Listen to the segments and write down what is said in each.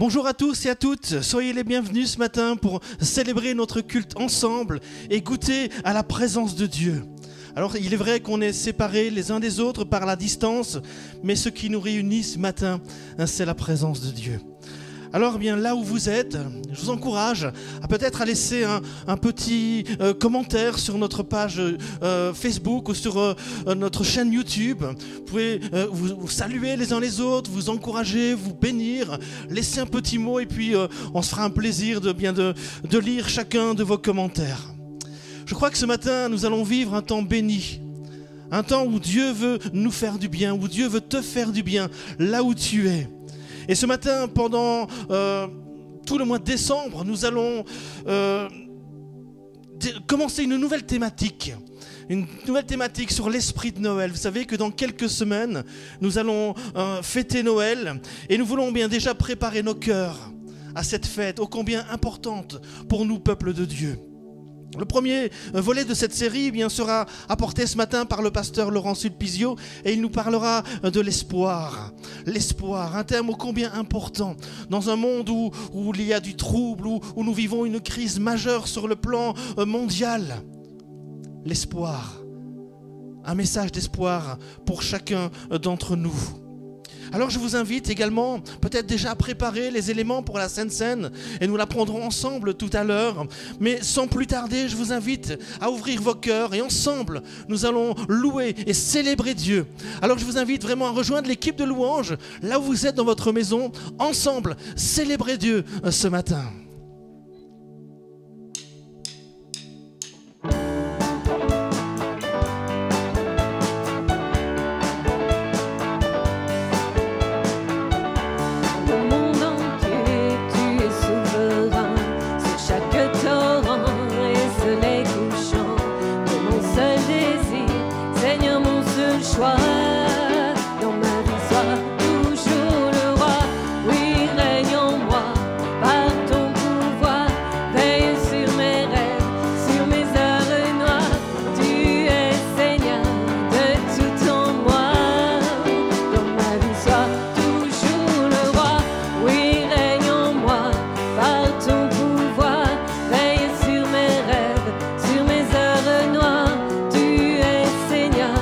Bonjour à tous et à toutes, soyez les bienvenus ce matin pour célébrer notre culte ensemble et goûter à la présence de Dieu. Alors il est vrai qu'on est séparés les uns des autres par la distance, mais ce qui nous réunit ce matin, c'est la présence de Dieu. Alors bien là où vous êtes, je vous encourage à peut-être à laisser un petit commentaire sur notre page Facebook ou sur notre chaîne YouTube. Vous pouvez vous saluer les uns les autres, vous encourager, vous bénir, laisser un petit mot et puis on se fera un plaisir de lire chacun de vos commentaires. Je crois que ce matin nous allons vivre un temps béni. Un temps où Dieu veut nous faire du bien, où Dieu veut te faire du bien, là où tu es. Et ce matin, pendant tout le mois de décembre, nous allons commencer une nouvelle thématique. Une nouvelle thématique sur l'esprit de Noël. Vous savez que dans quelques semaines, nous allons fêter Noël. Et nous voulons bien déjà préparer nos cœurs à cette fête, ô combien importante pour nous, peuple de Dieu. Le premier volet de cette série sera apporté ce matin par le pasteur Laurent Sulpizio et il nous parlera de l'espoir. L'espoir, un thème ô combien important dans un monde où il y a du trouble, où nous vivons une crise majeure sur le plan mondial. L'espoir, un message d'espoir pour chacun d'entre nous. Alors je vous invite également peut-être déjà à préparer les éléments pour la Sainte Seine et nous la prendrons ensemble tout à l'heure. Mais sans plus tarder, je vous invite à ouvrir vos cœurs et ensemble, nous allons louer et célébrer Dieu. Alors je vous invite vraiment à rejoindre l'équipe de louanges là où vous êtes dans votre maison. Ensemble, célébrer Dieu ce matin. Dans ma vie, sois toujours le roi. Oui, règne en moi par ton pouvoir. Veille sur mes rêves, sur mes heures noires. Tu es Seigneur de tout en moi. Dans ma vie, sois toujours le roi. Oui, règne en moi par ton pouvoir. Veille sur mes rêves, sur mes heures noires. Tu es Seigneur.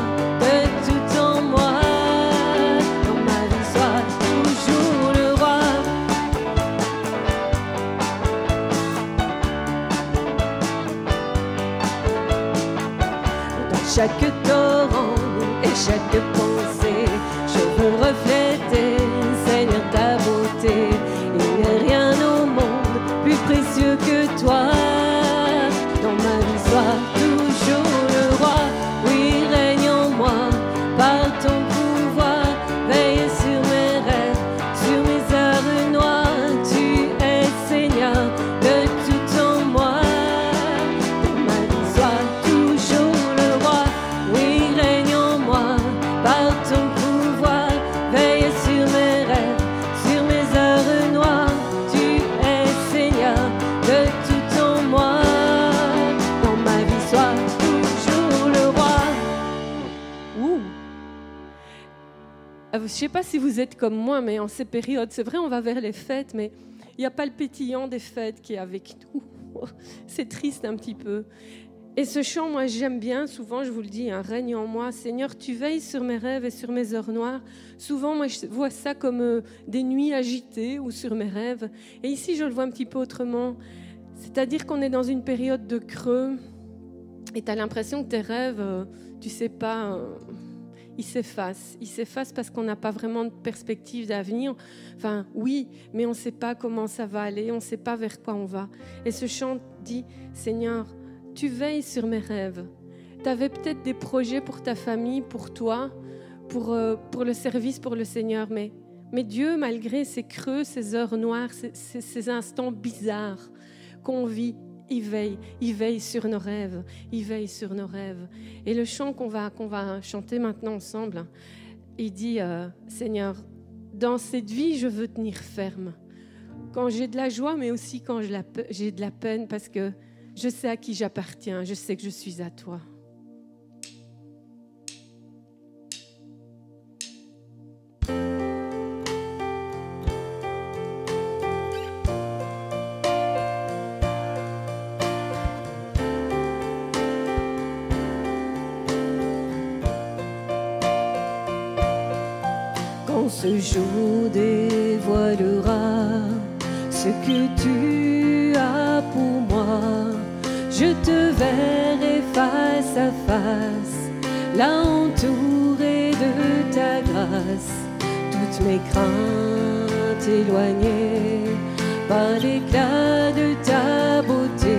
Chaque torrent et chaque pensée, je veux refléter, Seigneur, ta beauté. Il n'y a rien au monde plus précieux que toi. Dans ma vie, sois toujours le roi. Oui, règne en moi par ton pouvoir. Veille sur mes rêves, sur mes heures noires. Tu es Seigneur de tout en moi. Dans ma vie, sois toujours le roi. Oui, règne en moi par ton pouvoir. Veille sur mes rêves, sur mes heures noires. Tu es Seigneur de tout en moi. Dans ma vie, sois toujours le roi. Ouh. Je ne sais pas si vous êtes comme moi, mais en ces périodes, c'est vrai, on va vers les fêtes, mais il n'y a pas le pétillant des fêtes qui est avec nous. C'est triste un petit peu. Et ce chant, moi, j'aime bien. Souvent, je vous le dis, règne en moi. Seigneur, tu veilles sur mes rêves et sur mes heures noires. Souvent, moi, je vois ça comme des nuits agitées ou sur mes rêves. Et ici, je le vois un petit peu autrement. C'est-à-dire qu'on est dans une période de creux et tu as l'impression que tes rêves, tu sais pas, ils s'effacent. Ils s'effacent parce qu'on n'a pas vraiment de perspective d'avenir. Enfin, oui, mais on ne sait pas comment ça va aller. On ne sait pas vers quoi on va. Et ce chant dit, Seigneur, tu veilles sur mes rêves. Tu avais peut-être des projets pour ta famille, pour toi, pour le service, pour le Seigneur. Mais Dieu, malgré ces creux, ces heures noires, ces instants bizarres qu'on vit, il veille sur nos rêves. Il veille sur nos rêves. Et le chant qu'on va chanter maintenant ensemble, il dit, Seigneur, dans cette vie, je veux tenir ferme. Quand j'ai de la joie, mais aussi quand j'ai de la peine, parce que je sais à qui j'appartiens, je sais que je suis à toi. Ce jour dévoilera ce que tu as pour moi. Je te verrai face à face, là entouré de ta grâce. Toutes mes craintes éloignées par l'éclat de ta beauté.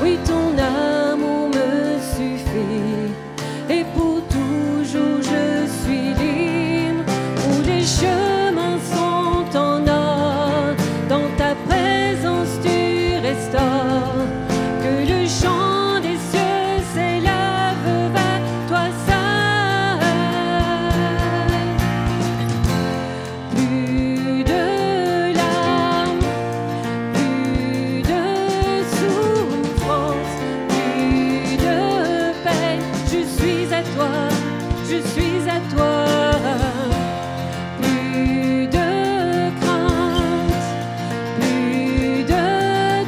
Oui, ton amour me suffit, et pour toujours je suis libre. Où les chemins sont en or, dans ta présence tu restaures. Que le chant des cieux s'élève vers toi seul. Plus de larmes, plus de souffrance, plus de peine. Je suis à toi, je suis à toi. Plus de crainte, plus de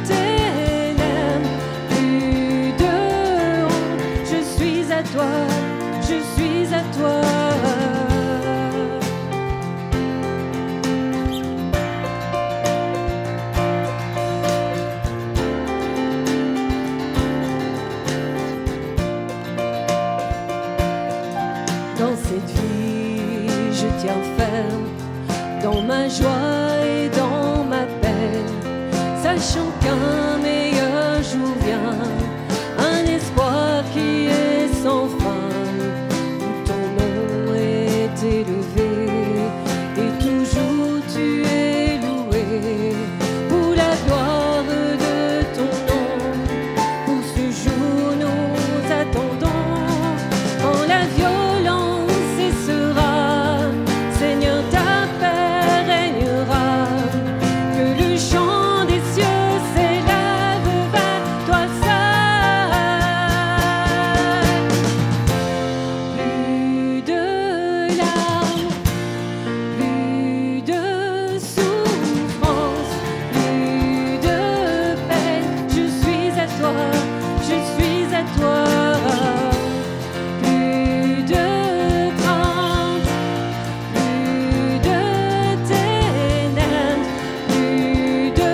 ténèbres, plus de honte. Je suis à toi, je suis à toi. Dans cette vie, je tiens ferme, dans ma joie et dans ma peine, sachant qu'un meilleur jour vient, un espoir qui est sans fin, où ton nom est élevé, et toujours tu es loué, pour la gloire de ton nom. Pour ce jour nous attendons, quand la violence cessera, Seigneur, ta paix régnera. Que le chant des cieux s'élève vers toi seul. Plus de larmes, plus de souffrance, plus de peine. Je suis à toi, je suis à toi. Plus de crainte, plus de ténèbres, plus de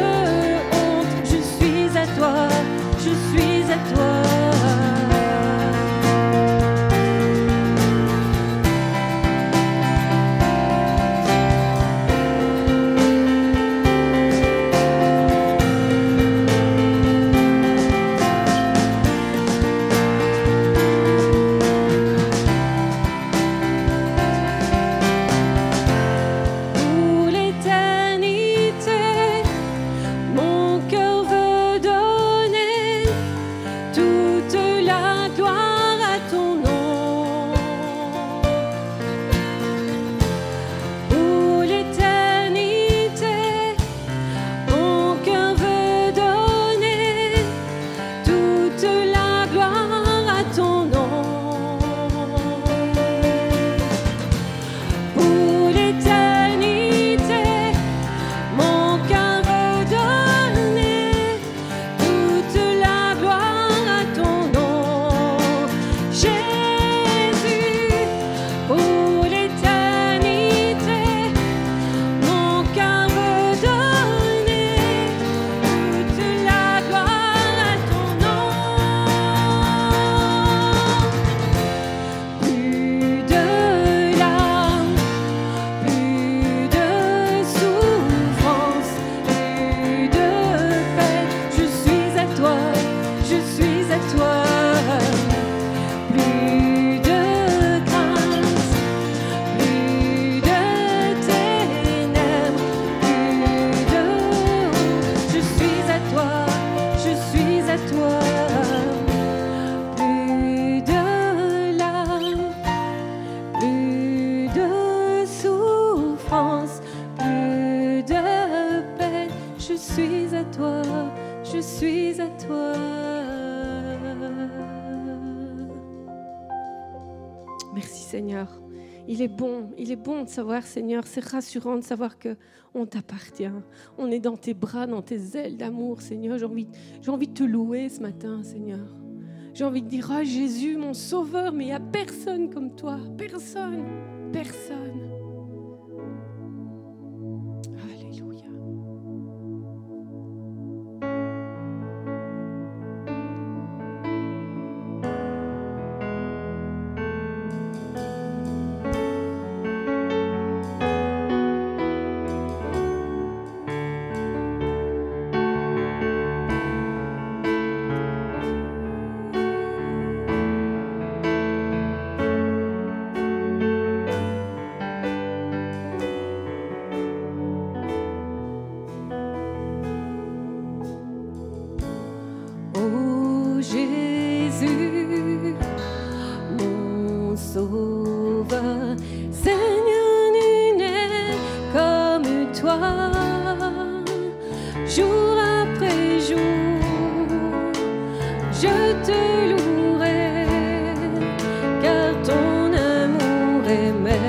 honte. Je suis à toi, je suis à toi. Pour l'éternité, mon cœur veut donner toute la gloire à ton nom. Pour l'éternité, mon cœur veut donner toute la gloire à ton nom. Pour l'éternité, mon cœur veut donner toute la gloire à ton nom. Jésus, pour l'éternité, mon cœur veut donner toute la gloire à ton nom. Plus de larmes, plus de souffrance, plus de peine. Je suis à toi, je suis à toi. Plus de crainte, plus de ténèbres, plus de honte. Je suis à toi, je suis à toi. Plus de larmes, plus de souffrance, plus de peine. Je suis à toi, je suis à toi. Merci Seigneur. Il est bon de savoir, Seigneur, c'est rassurant de savoir que on t'appartient. On est dans tes bras, dans tes ailes d'amour, Seigneur. J'ai envie de te louer ce matin, Seigneur. J'ai envie de dire, Jésus, mon sauveur, mais il n'y a personne comme toi. Personne. Jésus, mon sauveur. Seigneur, nul n'est comme toi, jour après jour, je te louerai, car ton amour est merveilleux.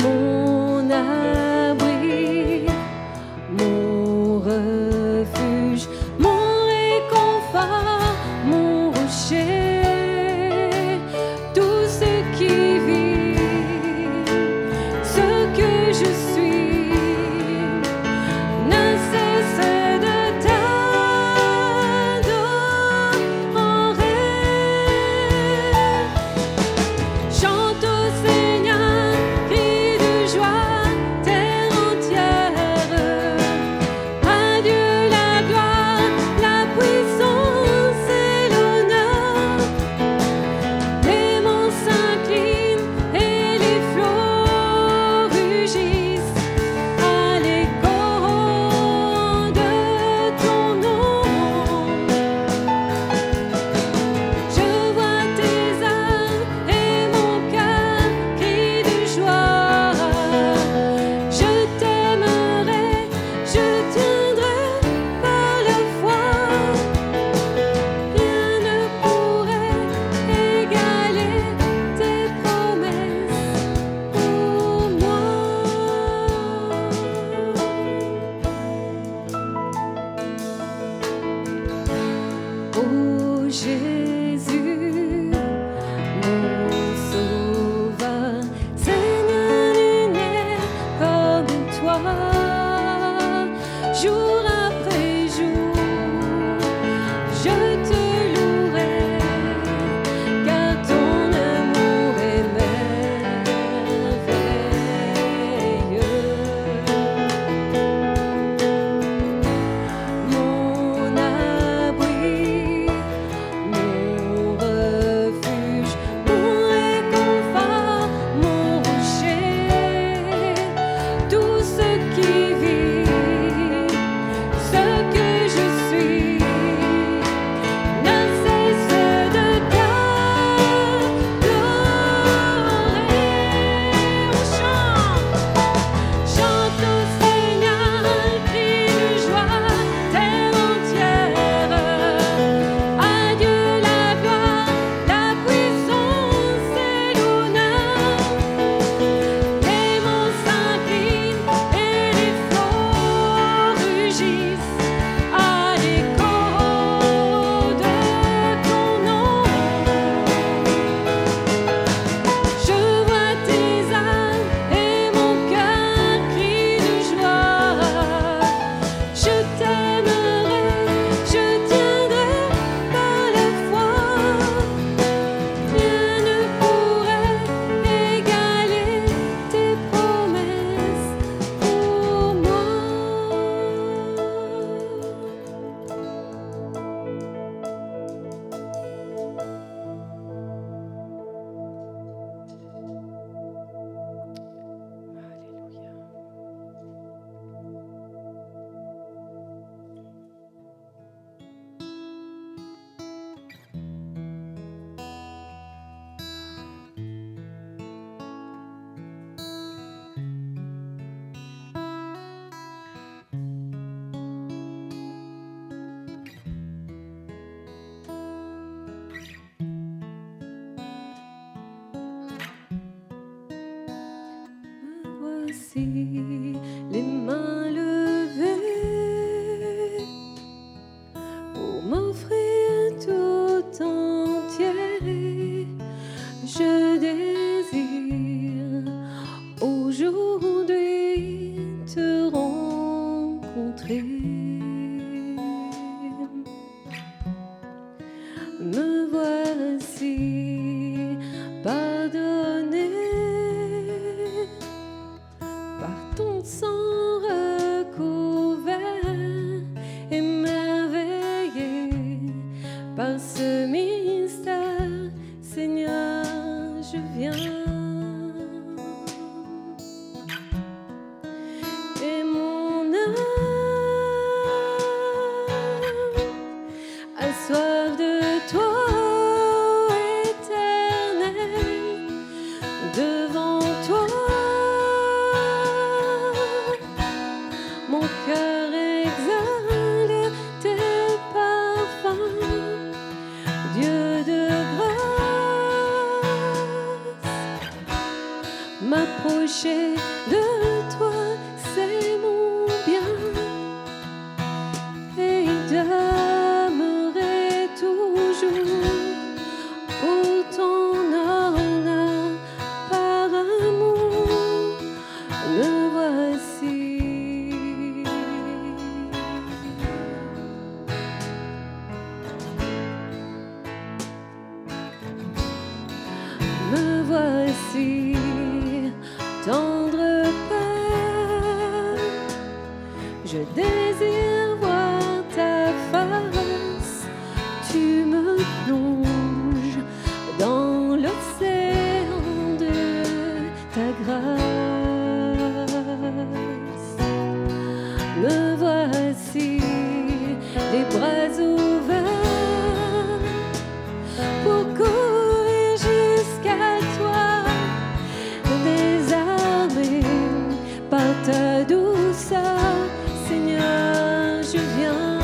Mon abri, mon refuge, mon réconfort, mon rocher, tout ce qui vit, ce que je suis, ne cesse de t'adorer. Chante au Seigneur, crie de joie, terre entière. À Dieu la gloire, la puissance et l'honneur. Les monts s'inclinent et les flots rugissent à l'écho de ton nom. Je vois tes œuvres et mon cœur crie de joie. Je t'aimerai, je tiendrai par la foi. Rien ne pourrait égaler tes promesses pour moi. Oh Jésus, mon sauveur, Seigneur, nul n'est comme toi, jour après jour, je te louerai, car ton amour est merveilleux. Mon abri, mon refuge, mon réconfort, mon rocher, tout ce qui vit, ce que je suis, ne cesse de t'adorer. On chante au Seigneur, crie de joie, terre entière. À Dieu la gloire, la puissance et l'honneur. Les monts s'inclinent et les flots rugissent à l'écho de ton nom. Je vois tes âmes et mon cœur crie de joie. Je t'aimerai, je tiendrai par la foi. Rien ne pourrait égaler tes promesses pour moi. Alléluia. Voici les mains levées pour m'offrir tout entier. Je désire aujourd'hui te rencontrer. Me voici pardonné par ton sang recouvert, émerveillé par ce mystère. Seigneur, je viens. Et de toi, c'est mon bien, et demeurer toujours pour ton honneur, par amour, me voici. Me voici, tendre Père, je désire voir ta face, tu me plonges dans l'océan de ta grâce. Me voici, les bras ouverts, pour courir jusqu'à toi, désarmé par ta douceur, Seigneur, je viens.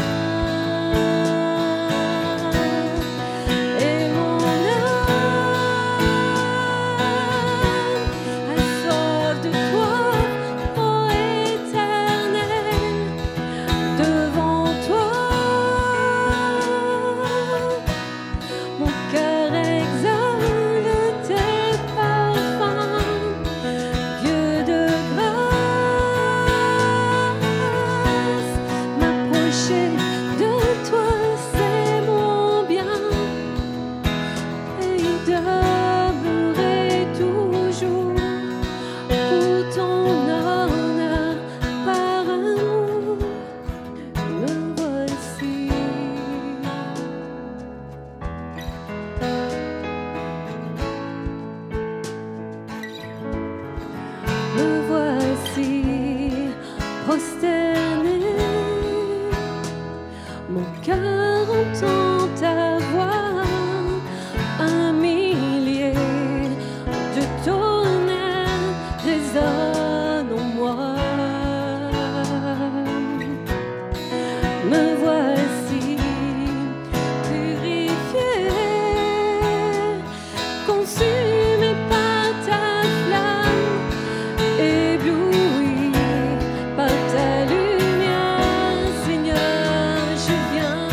Et mon âme a soif de toi, ô Éternel, devant toi. Mon cœur exhale tes parfums, Dieu de grâce. M'approcher de toi, c'est mon bien, et demeurer toujours pour ton honneur, par amour, me voici. Me voici prosterné, mon cœur entend ta voix, un millier de tonnerres résonnent en moi. Me voici purifié, consumé par ta flamme, ébloui par ta lumière, Seigneur, je viens.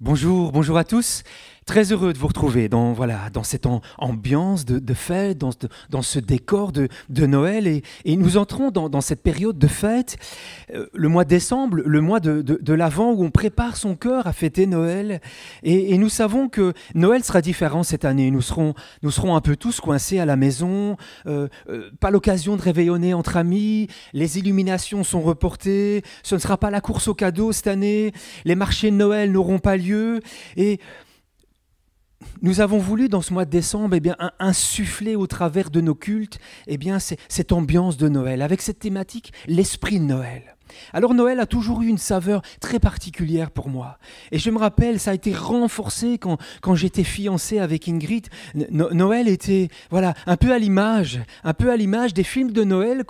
Bonjour, bonjour à tous. Très heureux de vous retrouver dans cette ambiance de fête, dans ce décor de Noël. Et nous entrons dans cette période de fête, le mois de décembre, le mois de l'Avent, où on prépare son cœur à fêter Noël. Et nous savons que Noël sera différent cette année. Nous serons un peu tous coincés à la maison, pas l'occasion de réveillonner entre amis, les illuminations sont reportées, ce ne sera pas la course aux cadeaux cette année, les marchés de Noël n'auront pas lieu. Et nous avons voulu, dans ce mois de décembre, insuffler au travers de nos cultes cette ambiance de Noël, avec cette thématique, l'esprit de Noël. Alors Noël a toujours eu une saveur très particulière pour moi. Et je me rappelle, ça a été renforcé quand j'étais fiancé avec Ingrid. Noël était un peu à l'image des films de Noël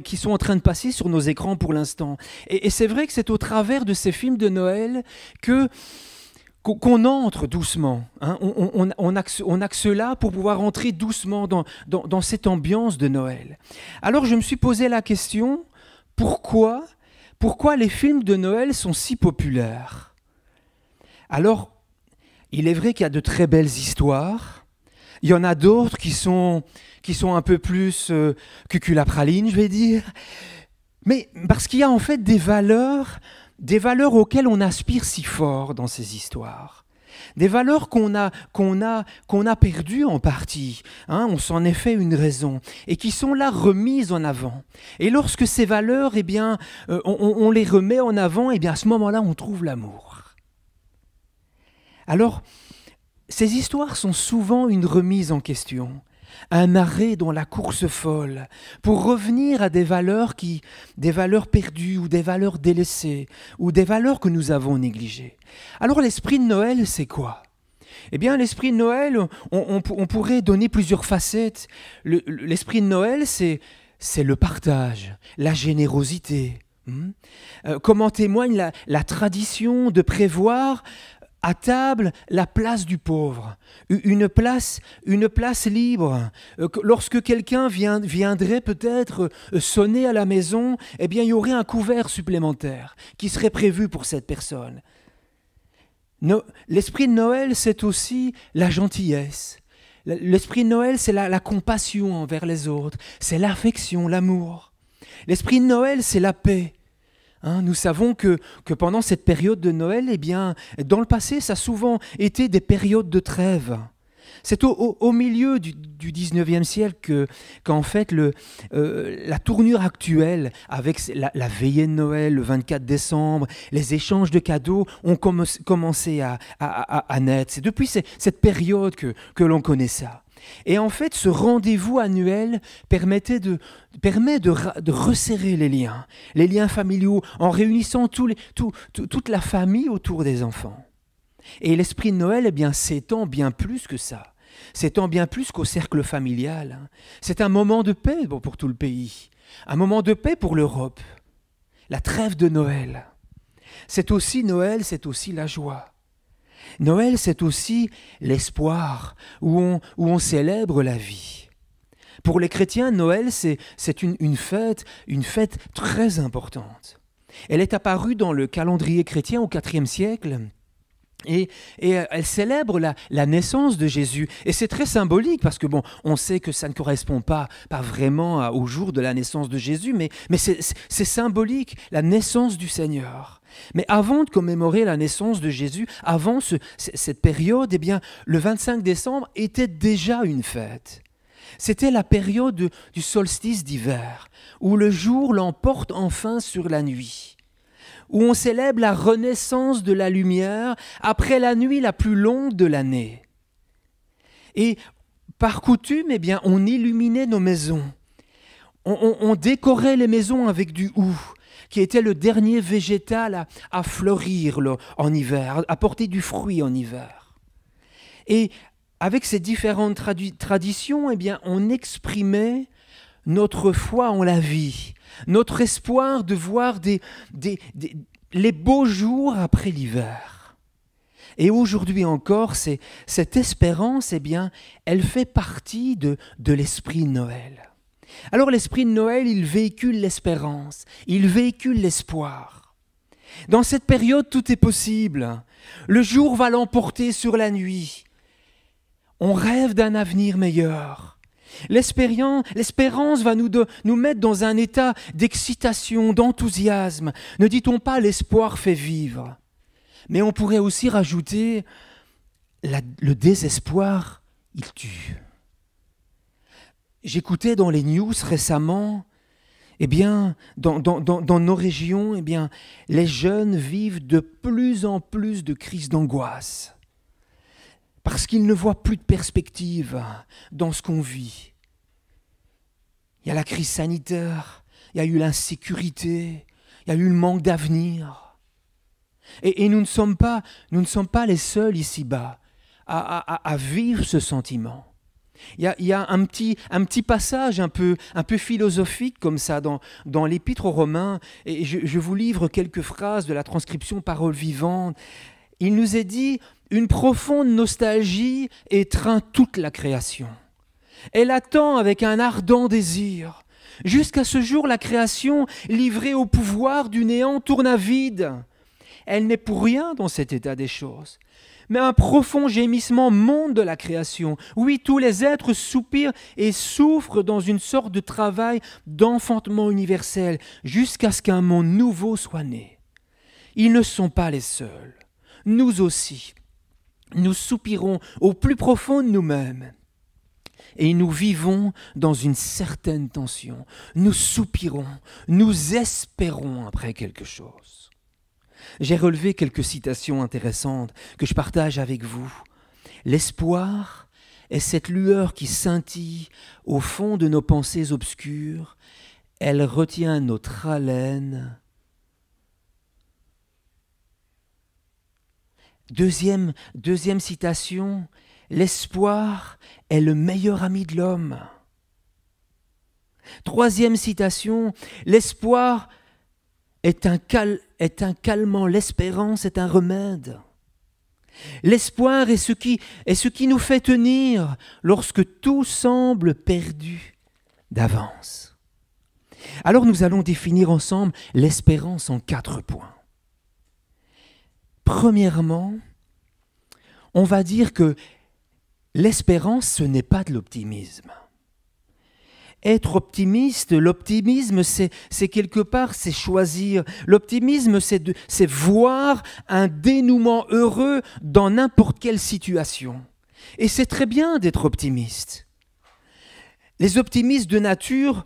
qui sont en train de passer sur nos écrans pour l'instant. Et c'est vrai que c'est au travers de ces films de Noël qu'on entre doucement, hein. On axe là pour pouvoir entrer doucement dans cette ambiance de Noël. Alors je me suis posé la question, pourquoi les films de Noël sont si populaires? Alors, il est vrai qu'il y a de très belles histoires, il y en a d'autres qui sont un peu plus cuculapraline, je vais dire, mais parce qu'il y a en fait des valeurs auxquelles on aspire si fort dans ces histoires. Des valeurs qu'on a perdues en partie, hein, on s'en est fait une raison, et qui sont là remises en avant. Et lorsque ces valeurs, on les remet en avant, à ce moment-là, on trouve l'amour. Alors, ces histoires sont souvent une remise en question, un arrêt dans la course folle, pour revenir à des valeurs perdues, ou des valeurs délaissées, ou des valeurs que nous avons négligées. Alors l'esprit de Noël, c'est quoi? L'esprit de Noël, on pourrait donner plusieurs facettes. L'esprit de Noël, c'est le partage, la générosité. Comme en témoigne la tradition de prévoir à table, la place du pauvre, une place libre. Lorsque quelqu'un viendrait peut-être sonner à la maison, il y aurait un couvert supplémentaire qui serait prévu pour cette personne. L'esprit de Noël, c'est aussi la gentillesse. L'esprit de Noël, c'est la compassion envers les autres, c'est l'affection, l'amour. L'esprit de Noël, c'est la paix. Nous savons que pendant cette période de Noël, dans le passé, ça a souvent été des périodes de trêve. C'est au milieu du 19e siècle qu'en fait la tournure actuelle, avec la veillée de Noël, le 24 décembre, les échanges de cadeaux ont commencé à naître. C'est depuis cette période que l'on connaît ça. Et en fait, ce rendez-vous annuel permet de resserrer les liens familiaux, en réunissant toute la famille autour des enfants. Et l'esprit de Noël, s'étend bien plus que ça. S'étend bien plus qu'au cercle familial. C'est un moment de paix pour tout le pays, un moment de paix pour l'Europe. La trêve de Noël. Noël, c'est aussi la joie. Noël, c'est aussi l'espoir, où on célèbre la vie. Pour les chrétiens, Noël, c'est une fête très importante. Elle est apparue dans le calendrier chrétien au IVe siècle. Et elle célèbre la naissance de Jésus. Et c'est très symbolique parce que on sait que ça ne correspond pas vraiment au jour de la naissance de Jésus, mais c'est symbolique, la naissance du Seigneur. Mais avant de commémorer la naissance de Jésus, avant cette période, le 25 décembre était déjà une fête. C'était la période du solstice d'hiver, où le jour l'emporte enfin sur la nuit, où on célèbre la renaissance de la lumière après la nuit la plus longue de l'année. Et par coutume, on illuminait nos maisons. On décorait les maisons avec du houx, qui était le dernier végétal à fleurir en hiver, à porter du fruit en hiver. Et avec ces différentes traditions, on exprimait notre foi en la vie, notre espoir de voir les beaux jours après l'hiver. Et aujourd'hui encore, cette espérance, elle fait partie de l'esprit de Noël. Alors l'esprit de Noël, il véhicule l'espérance, il véhicule l'espoir. Dans cette période, tout est possible. Le jour va l'emporter sur la nuit. On rêve d'un avenir meilleur. L'espérance va nous mettre dans un état d'excitation, d'enthousiasme. Ne dit-on pas l'espoir fait vivre? Mais on pourrait aussi rajouter le désespoir, il tue. J'écoutais dans les news récemment, dans nos régions, les jeunes vivent de plus en plus de crises d'angoisse. Parce qu'ils ne voient plus de perspective dans ce qu'on vit. Il y a la crise sanitaire, il y a eu l'insécurité, il y a eu le manque d'avenir. Et nous ne sommes pas les seuls ici-bas à vivre ce sentiment. Il y a un petit passage un peu philosophique comme ça dans l'Épître aux Romains, et je vous livre quelques phrases de la transcription Paroles vivantes. Il nous est dit: une profonde nostalgie étreint toute la création. Elle attend avec un ardent désir. Jusqu'à ce jour, la création, livrée au pouvoir du néant, tourne à vide. Elle n'est pour rien dans cet état des choses. Mais un profond gémissement monte de la création. Oui, tous les êtres soupirent et souffrent dans une sorte de travail d'enfantement universel, jusqu'à ce qu'un monde nouveau soit né. Ils ne sont pas les seuls. Nous aussi, nous soupirons au plus profond de nous-mêmes. Et nous vivons dans une certaine tension. Nous soupirons, nous espérons après quelque chose. J'ai relevé quelques citations intéressantes que je partage avec vous. L'espoir est cette lueur qui scintille au fond de nos pensées obscures. Elle retient notre haleine. Deuxième citation, l'espoir est le meilleur ami de l'homme. Troisième citation, l'espoir est un calmant, l'espérance est un remède. L'espoir est ce qui nous fait tenir lorsque tout semble perdu d'avance. Alors nous allons définir ensemble l'espérance en 4 points. Premièrement, on va dire que l'espérance, ce n'est pas de l'optimisme. Être optimiste, l'optimisme, c'est quelque part, c'est choisir. L'optimisme, c'est voir un dénouement heureux dans n'importe quelle situation. Et c'est très bien d'être optimiste. Les optimistes de nature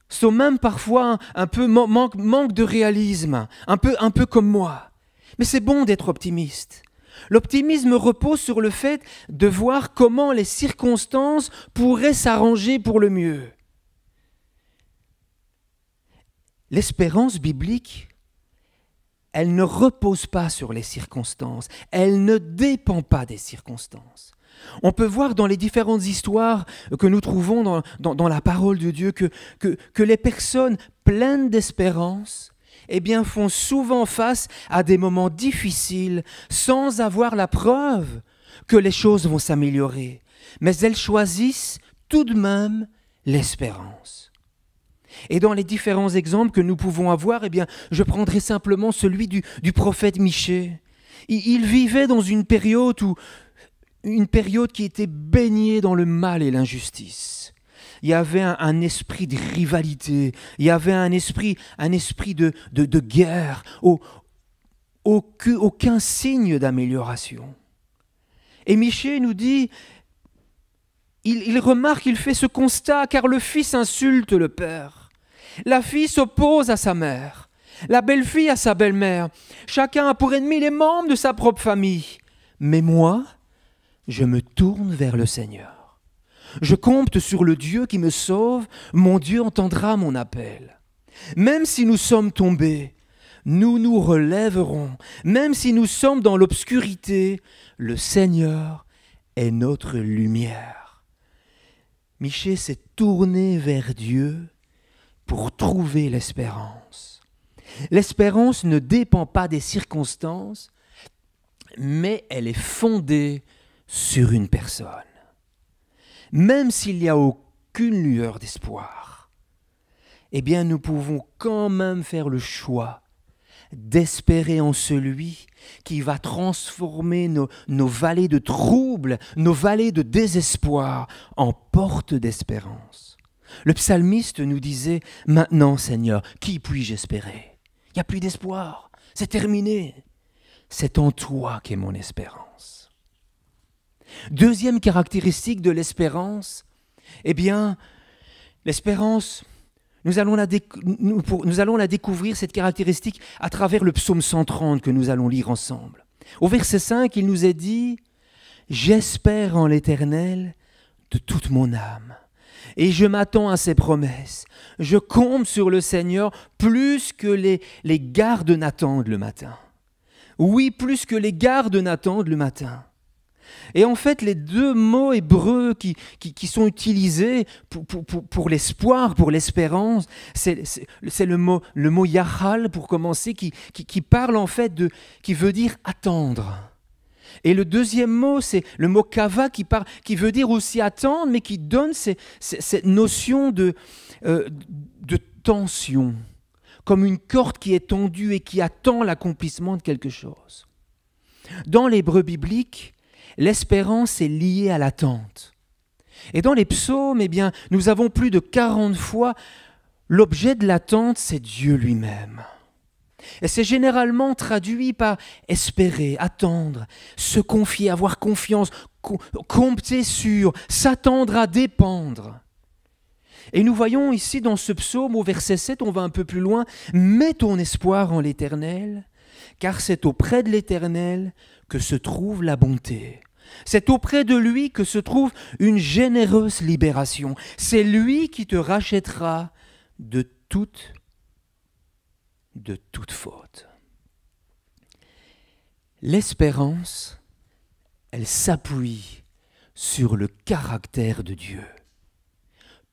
sont même parfois un peu manque de réalisme, un peu comme moi. Mais c'est bon d'être optimiste. L'optimisme repose sur le fait de voir comment les circonstances pourraient s'arranger pour le mieux. L'espérance biblique, elle ne repose pas sur les circonstances, elle ne dépend pas des circonstances. On peut voir dans les différentes histoires que nous trouvons dans la parole de Dieu que les personnes pleines d'espérance font souvent face à des moments difficiles sans avoir la preuve que les choses vont s'améliorer. Mais elles choisissent tout de même l'espérance. Et dans les différents exemples que nous pouvons avoir, je prendrai simplement celui du prophète Michée. Il vivait dans une période qui était baignée dans le mal et l'injustice. Il y avait un esprit de rivalité, il y avait un esprit de guerre, aucun signe d'amélioration. Et Michée nous dit, il remarque, il fait ce constat, car le fils insulte le père. La fille s'oppose à sa mère, la belle-fille à sa belle-mère. Chacun a pour ennemi les membres de sa propre famille. Mais moi, je me tourne vers le Seigneur. Je compte sur le Dieu qui me sauve, mon Dieu entendra mon appel. Même si nous sommes tombés, nous nous relèverons. Même si nous sommes dans l'obscurité, le Seigneur est notre lumière. Michée s'est tourné vers Dieu pour trouver l'espérance. L'espérance ne dépend pas des circonstances, mais elle est fondée sur une personne. Même s'il n'y a aucune lueur d'espoir, nous pouvons quand même faire le choix d'espérer en celui qui va transformer nos vallées de troubles, nos vallées de désespoir en portes d'espérance. Le psalmiste nous disait « Maintenant, Seigneur, qui puis-je espérer ? Il n'y a plus d'espoir, c'est terminé. C'est en toi qu'est mon espérance. » Deuxième caractéristique de l'espérance, eh bien, l'espérance, nous allons la découvrir, cette caractéristique, à travers le psaume 130 que nous allons lire ensemble. Au verset 5, il nous est dit « J'espère en l'Éternel de toute mon âme, et je m'attends à ses promesses. Je compte sur le Seigneur plus que les gardes n'attendent le matin. » Oui, plus que les gardes n'attendent le matin. Et en fait, les deux mots hébreux qui sont utilisés pour l'espoir, pour l'espérance, c'est le mot yachal pour commencer, qui parle en fait qui veut dire attendre. Et le deuxième mot, c'est le mot kava qui veut dire aussi attendre, mais qui donne cette notion de tension, comme une corde qui est tendue et qui attend l'accomplissement de quelque chose. Dans l'hébreu biblique, l'espérance est liée à l'attente. Et dans les psaumes, eh bien, nous avons plus de 40 fois l'objet de l'attente, c'est Dieu lui-même. Et c'est généralement traduit par espérer, attendre, se confier, avoir confiance, compter sur, s'attendre à dépendre. Et nous voyons ici dans ce psaume, au verset 7, on va un peu plus loin, « Mets ton espoir en l'Éternel, car c'est auprès de l'Éternel que se trouve la bonté. C'est auprès de lui que se trouve une généreuse libération. C'est lui qui te rachètera de toute faute. » L'espérance, elle s'appuie sur le caractère de Dieu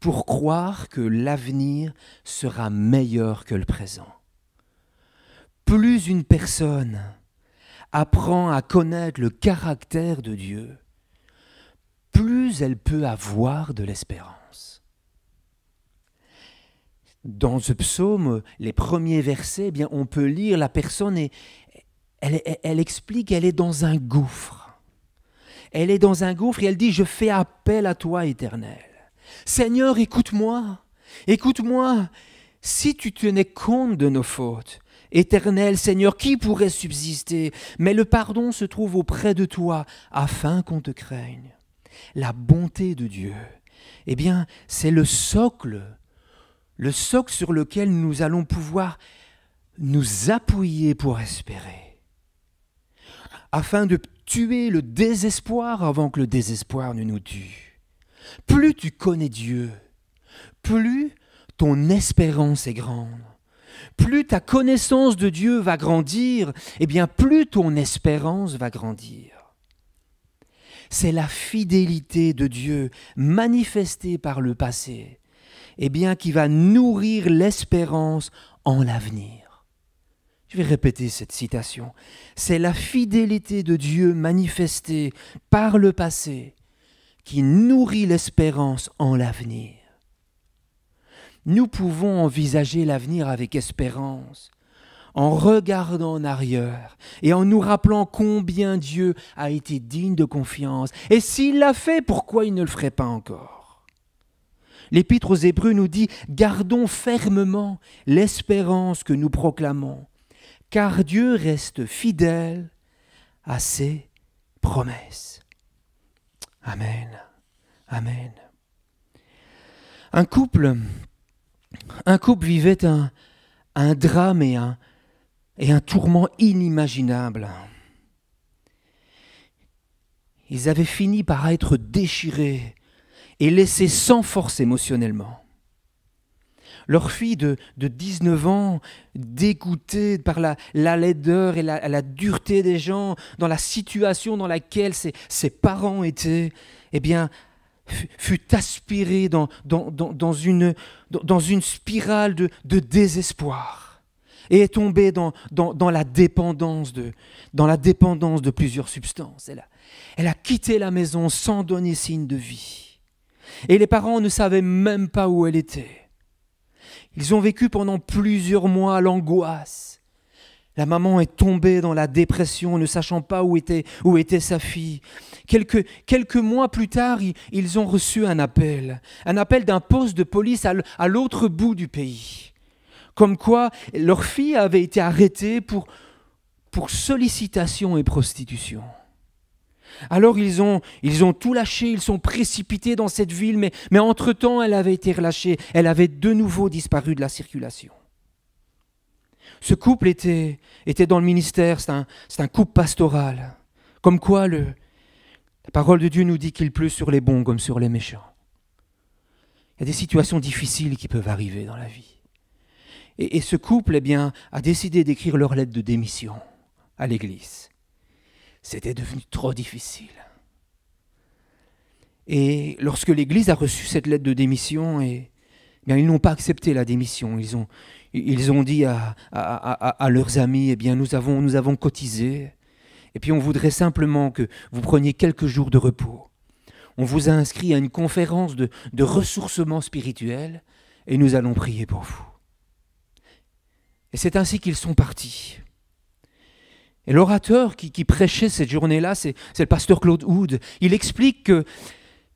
pour croire que l'avenir sera meilleur que le présent. Plus une personne apprend à connaître le caractère de Dieu, plus elle peut avoir de l'espérance. Dans ce psaume, les premiers versets, eh bien, on peut lire la personne et elle explique qu'elle est dans un gouffre. Elle est dans un gouffre et elle dit « Je fais appel à toi, Éternel. Seigneur, écoute-moi, écoute-moi. Si tu tenais compte de nos fautes, Éternel, Seigneur, qui pourrait subsister? Mais le pardon se trouve auprès de toi, afin qu'on te craigne. » La bonté de Dieu, eh bien, c'est le socle sur lequel nous allons pouvoir nous appuyer pour espérer, afin de tuer le désespoir avant que le désespoir ne nous tue. Plus tu connais Dieu, plus ton espérance est grande. Plus ta connaissance de Dieu va grandir, eh bien plus ton espérance va grandir. C'est la fidélité de Dieu manifestée par le passé, eh bien qui va nourrir l'espérance en l'avenir. Je vais répéter cette citation. C'est la fidélité de Dieu manifestée par le passé qui nourrit l'espérance en l'avenir. Nous pouvons envisager l'avenir avec espérance, en regardant en arrière et en nous rappelant combien Dieu a été digne de confiance. Et s'il l'a fait, pourquoi il ne le ferait pas encore? L'Épître aux Hébreux nous dit « Gardons fermement l'espérance que nous proclamons, car Dieu reste fidèle à ses promesses. » Amen. Amen. Un couple vivait un drame et un tourment inimaginable. Ils avaient fini par être déchirés et laissés sans force émotionnellement. Leur fille de 19 ans, dégoûtée par la laideur et la dureté des gens, dans la situation dans laquelle ses parents étaient, eh bien, fut aspirée dans une spirale de désespoir et est tombée dans la dépendance de plusieurs substances. Elle a quitté la maison sans donner signe de vie. Et les parents ne savaient même pas où elle était. Ils ont vécu pendant plusieurs mois l'angoisse, La maman est tombée dans la dépression, ne sachant pas où était sa fille. Quelques mois plus tard, ils ont reçu un appel d'un poste de police à l'autre bout du pays. Comme quoi, leur fille avait été arrêtée pour sollicitation et prostitution. Alors ils ont tout lâché, ils sont précipités dans cette ville, mais entre-temps, elle avait été relâchée, elle avait de nouveau disparu de la circulation. Ce couple était dans le ministère, c'est un couple pastoral. Comme quoi, la parole de Dieu nous dit qu'il pleut sur les bons comme sur les méchants. Il y a des situations difficiles qui peuvent arriver dans la vie. Et ce couple, a décidé d'écrire leur lettre de démission à l'église. C'était devenu trop difficile. Et lorsque l'église a reçu cette lettre de démission, ils n'ont pas accepté la démission. Ils ont dit à leurs amis, nous avons cotisé, et puis on voudrait simplement que vous preniez quelques jours de repos. On vous a inscrit à une conférence de ressourcement spirituel, et nous allons prier pour vous. Et c'est ainsi qu'ils sont partis. Et l'orateur qui prêchait cette journée-là, c'est le pasteur Claude Houd. Il explique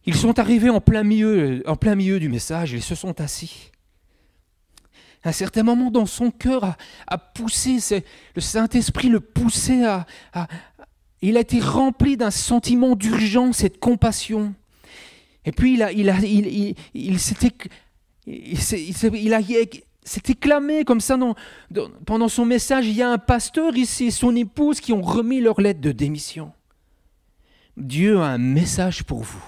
qu'ils sont arrivés en plein milieu du message, ils se sont assis. À un certain moment, dans son cœur, a poussé, le Saint-Esprit le poussait il a été rempli d'un sentiment d'urgence et de compassion. Et puis il s'est clamé comme ça pendant son message. Il y a un pasteur ici et son épouse qui ont remis leur lettre de démission. Dieu a un message pour vous.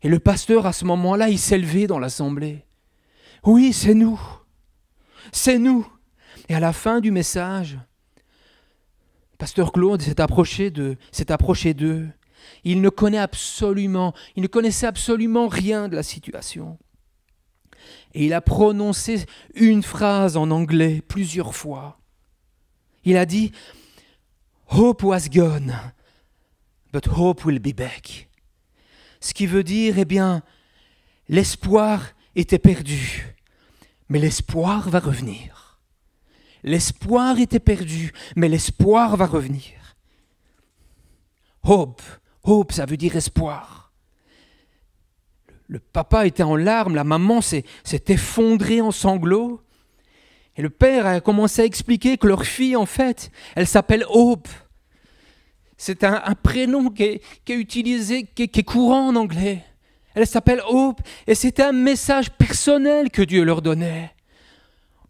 Et le pasteur, à ce moment-là, il s'est levé dans l'assemblée. Oui, c'est nous. C'est nous. Et à la fin du message, pasteur Claude s'est approché d'eux. Il ne connaissait absolument rien de la situation. Et il a prononcé une phrase en anglais plusieurs fois. Il a dit « Hope was gone, but hope will be back ». Ce qui veut dire, l'espoir était perdu, mais l'espoir va revenir. L'espoir était perdu, mais l'espoir va revenir. Hope, ça veut dire espoir. Le papa était en larmes, la maman s'est effondrée en sanglots. Et le père a commencé à expliquer que leur fille, en fait, elle s'appelle Hope. C'est un prénom qui est utilisé, qui est courant en anglais. Elle s'appelle Hope, et c'était un message personnel que Dieu leur donnait.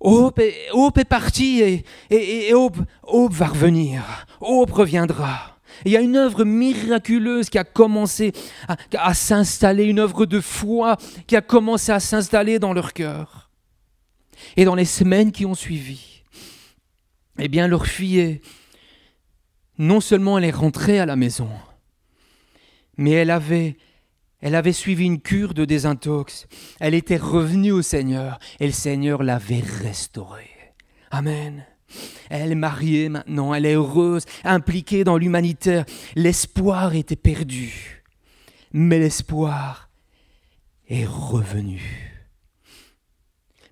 Hope est partie, et Hope va revenir. Hope reviendra. Il y a une œuvre miraculeuse qui a commencé à s'installer, une œuvre de foi qui a commencé à s'installer dans leur cœur. Et dans les semaines qui ont suivi, leur fille, non seulement elle est rentrée à la maison, mais elle avait suivi une cure de désintox. Elle était revenue au Seigneur et le Seigneur l'avait restaurée. Amen. Elle est mariée maintenant, elle est heureuse, impliquée dans l'humanitaire. L'espoir était perdu, mais l'espoir est revenu.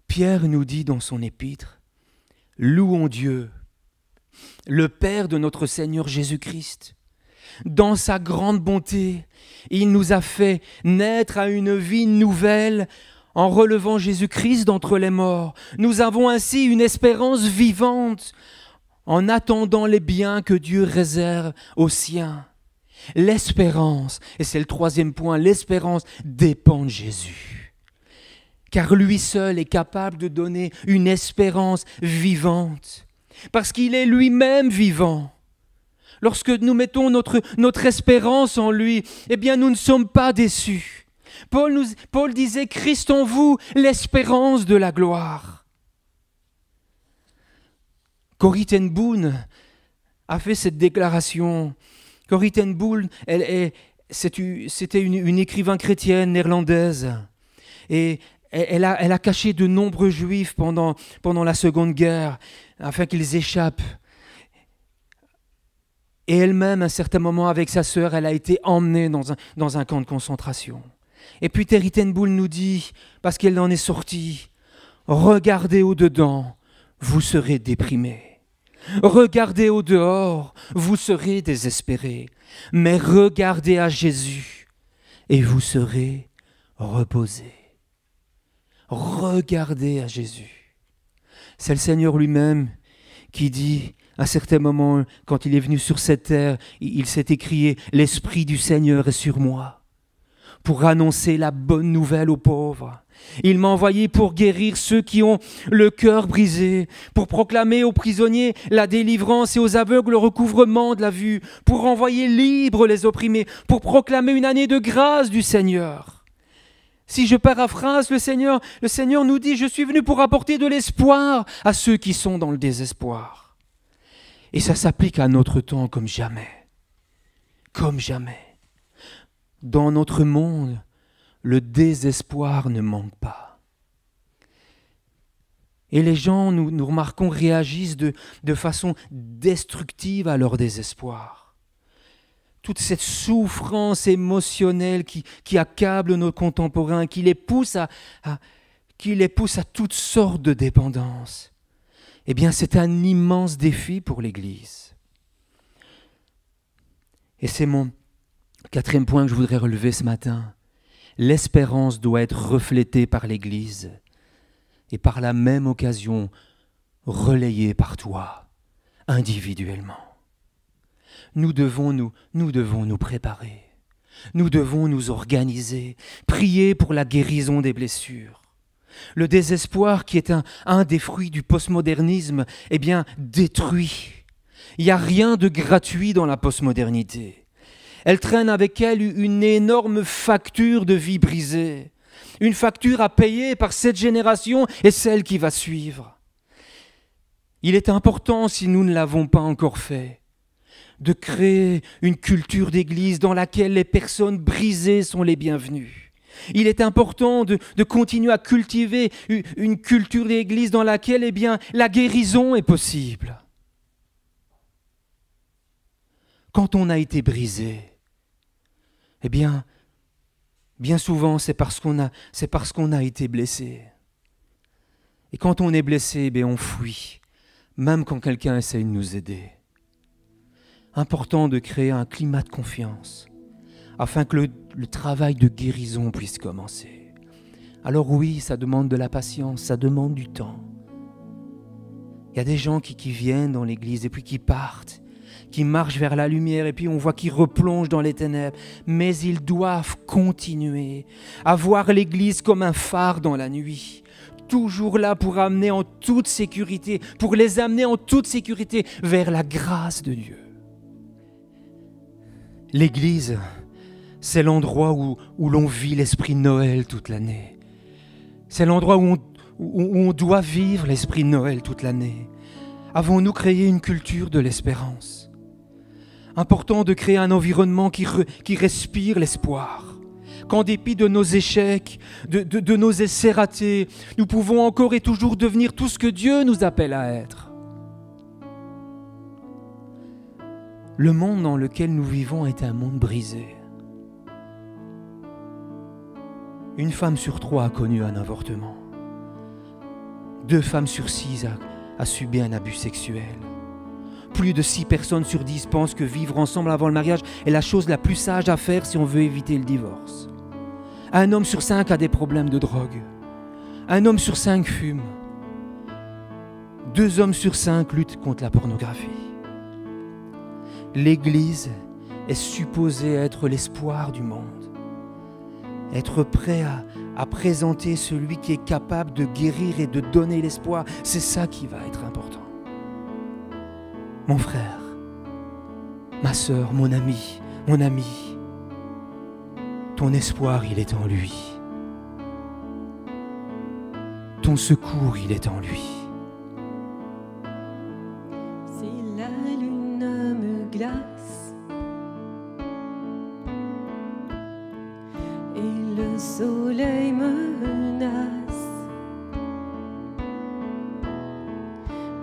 Pierre nous dit dans son épître, « Louons Dieu, le Père de notre Seigneur Jésus-Christ. Dans sa grande bonté, il nous a fait naître à une vie nouvelle en relevant Jésus-Christ d'entre les morts. Nous avons ainsi une espérance vivante en attendant les biens que Dieu réserve aux siens. L'espérance, et c'est le troisième point, l'espérance dépend de Jésus. Car lui seul est capable de donner une espérance vivante, parce qu'il est lui-même vivant. Lorsque nous mettons notre espérance en lui, nous ne sommes pas déçus. Paul disait « Christ en vous, l'espérance de la gloire ». Corrie ten Boom a fait cette déclaration. Corrie ten Boom, c'était une écrivain chrétienne néerlandaise. Et elle a caché de nombreux juifs pendant la Seconde Guerre, afin qu'ils échappent. Et elle-même, à un certain moment, avec sa sœur, elle a été emmenée dans un camp de concentration. Et puis Corrie ten Boom nous dit, parce qu'elle en est sortie, « Regardez au-dedans, vous serez déprimés. Regardez au dehors, vous serez désespérés. Mais regardez à Jésus et vous serez reposés. Regardez à Jésus. C'est le Seigneur lui-même qui dit, à certains moments, quand il est venu sur cette terre, il s'est écrié « L'Esprit du Seigneur est sur moi » pour annoncer la bonne nouvelle aux pauvres. Il m'a envoyé pour guérir ceux qui ont le cœur brisé, pour proclamer aux prisonniers la délivrance et aux aveugles le recouvrement de la vue, pour envoyer libres les opprimés, pour proclamer une année de grâce du Seigneur. Si je paraphrase le Seigneur nous dit « Je suis venu pour apporter de l'espoir à ceux qui sont dans le désespoir ». Et ça s'applique à notre temps comme jamais. Comme jamais. Dans notre monde, le désespoir ne manque pas. Et les gens, nous remarquons, réagissent de façon destructive à leur désespoir. Toute cette souffrance émotionnelle qui accable nos contemporains, qui les pousse à toutes sortes de dépendances. Eh bien, c'est un immense défi pour l'Église. Et c'est mon 4e point que je voudrais relever ce matin. L'espérance doit être reflétée par l'Église et par la même occasion relayée par toi, individuellement. Nous devons nous préparer. Nous devons nous organiser, prier pour la guérison des blessures. Le désespoir, qui est un des fruits du postmodernisme, eh bien, détruit. Il n'y a rien de gratuit dans la postmodernité. Elle traîne avec elle une énorme facture de vie brisée, une facture à payer par cette génération et celle qui va suivre. Il est important, si nous ne l'avons pas encore fait, de créer une culture d'église dans laquelle les personnes brisées sont les bienvenues. Il est important de continuer à cultiver une culture d'église dans laquelle, eh bien, la guérison est possible. Quand on a été brisé, eh bien souvent c'est parce qu'on a été blessé. Et quand on est blessé, eh bien, on fuit, même quand quelqu'un essaie de nous aider. Important de créer un climat de confiance, afin que le travail de guérison puisse commencer. Alors oui, ça demande de la patience, ça demande du temps. Il y a des gens qui viennent dans l'église et puis qui partent, qui marchent vers la lumière et puis on voit qu'ils replongent dans les ténèbres. Mais ils doivent continuer à voir l'église comme un phare dans la nuit, toujours là pour amener en toute sécurité, pour les amener en toute sécurité vers la grâce de Dieu. L'église, c'est l'endroit où l'on vit l'esprit de Noël toute l'année. C'est l'endroit où on doit vivre l'esprit de Noël toute l'année. Avons-nous créé une culture de l'espérance? Important de créer un environnement qui respire l'espoir. Qu'en dépit de nos échecs, de nos essais ratés, nous pouvons encore et toujours devenir tout ce que Dieu nous appelle à être. Le monde dans lequel nous vivons est un monde brisé. Une femme sur 3 a connu un avortement. 2 femmes sur 6 a subi un abus sexuel. Plus de 6 personnes sur 10 pensent que vivre ensemble avant le mariage est la chose la plus sage à faire si on veut éviter le divorce. Un homme sur 5 a des problèmes de drogue. Un homme sur 5 fume. 2 hommes sur 5 luttent contre la pornographie. L'Église est supposée être l'espoir du monde. Être prêt à présenter celui qui est capable de guérir et de donner l'espoir, c'est ça qui va être important. Mon frère, ma sœur, mon ami, ton espoir, il est en lui. Ton secours, il est en lui. Si la lune me glace et le soleil me menace,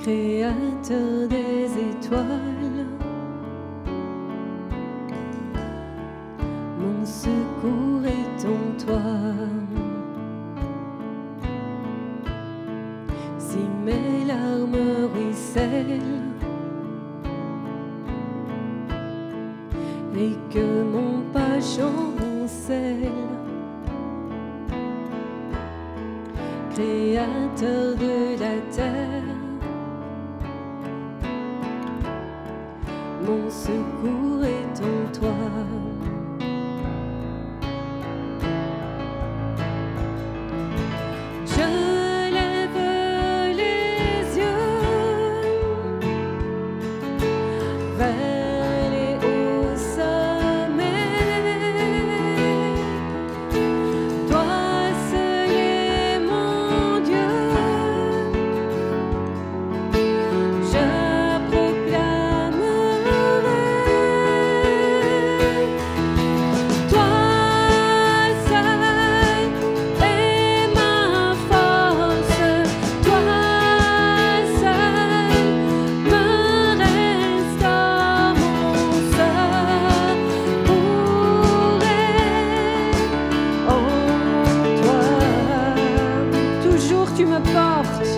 Créateur des étoiles, mon secours est en toi. Si mes larmes Créateur de la terre, mon secours est en toi. Je lève les yeux vers les hauts sommets. Toi seul est mon Dieu. Je proclamerai. Toi seul est ma force. Toi seul me restaure mon secours est en toi. Toujours tu me portes.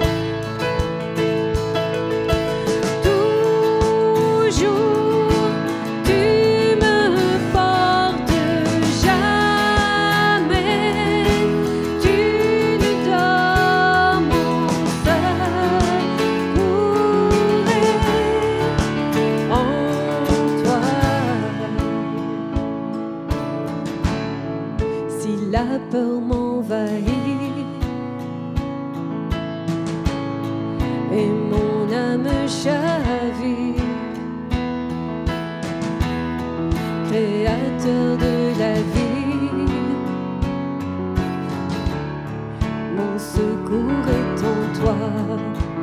Toujours tu me portes. Jamais tu ne dors. Mon secours est en toi. Si la peur m'envahit et mon âme chavire, Créateur de la vie, mon secours est en toi.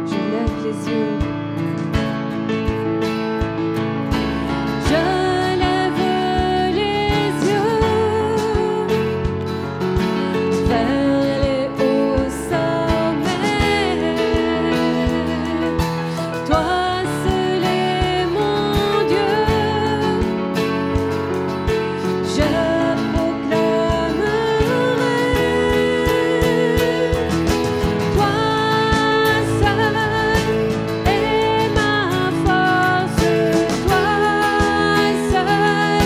Je lève les yeux. Je lève les yeux vers les hauts sommets. Toi seul est mon Dieu. Je proclamerai. Toi seul est ma force. Toi seul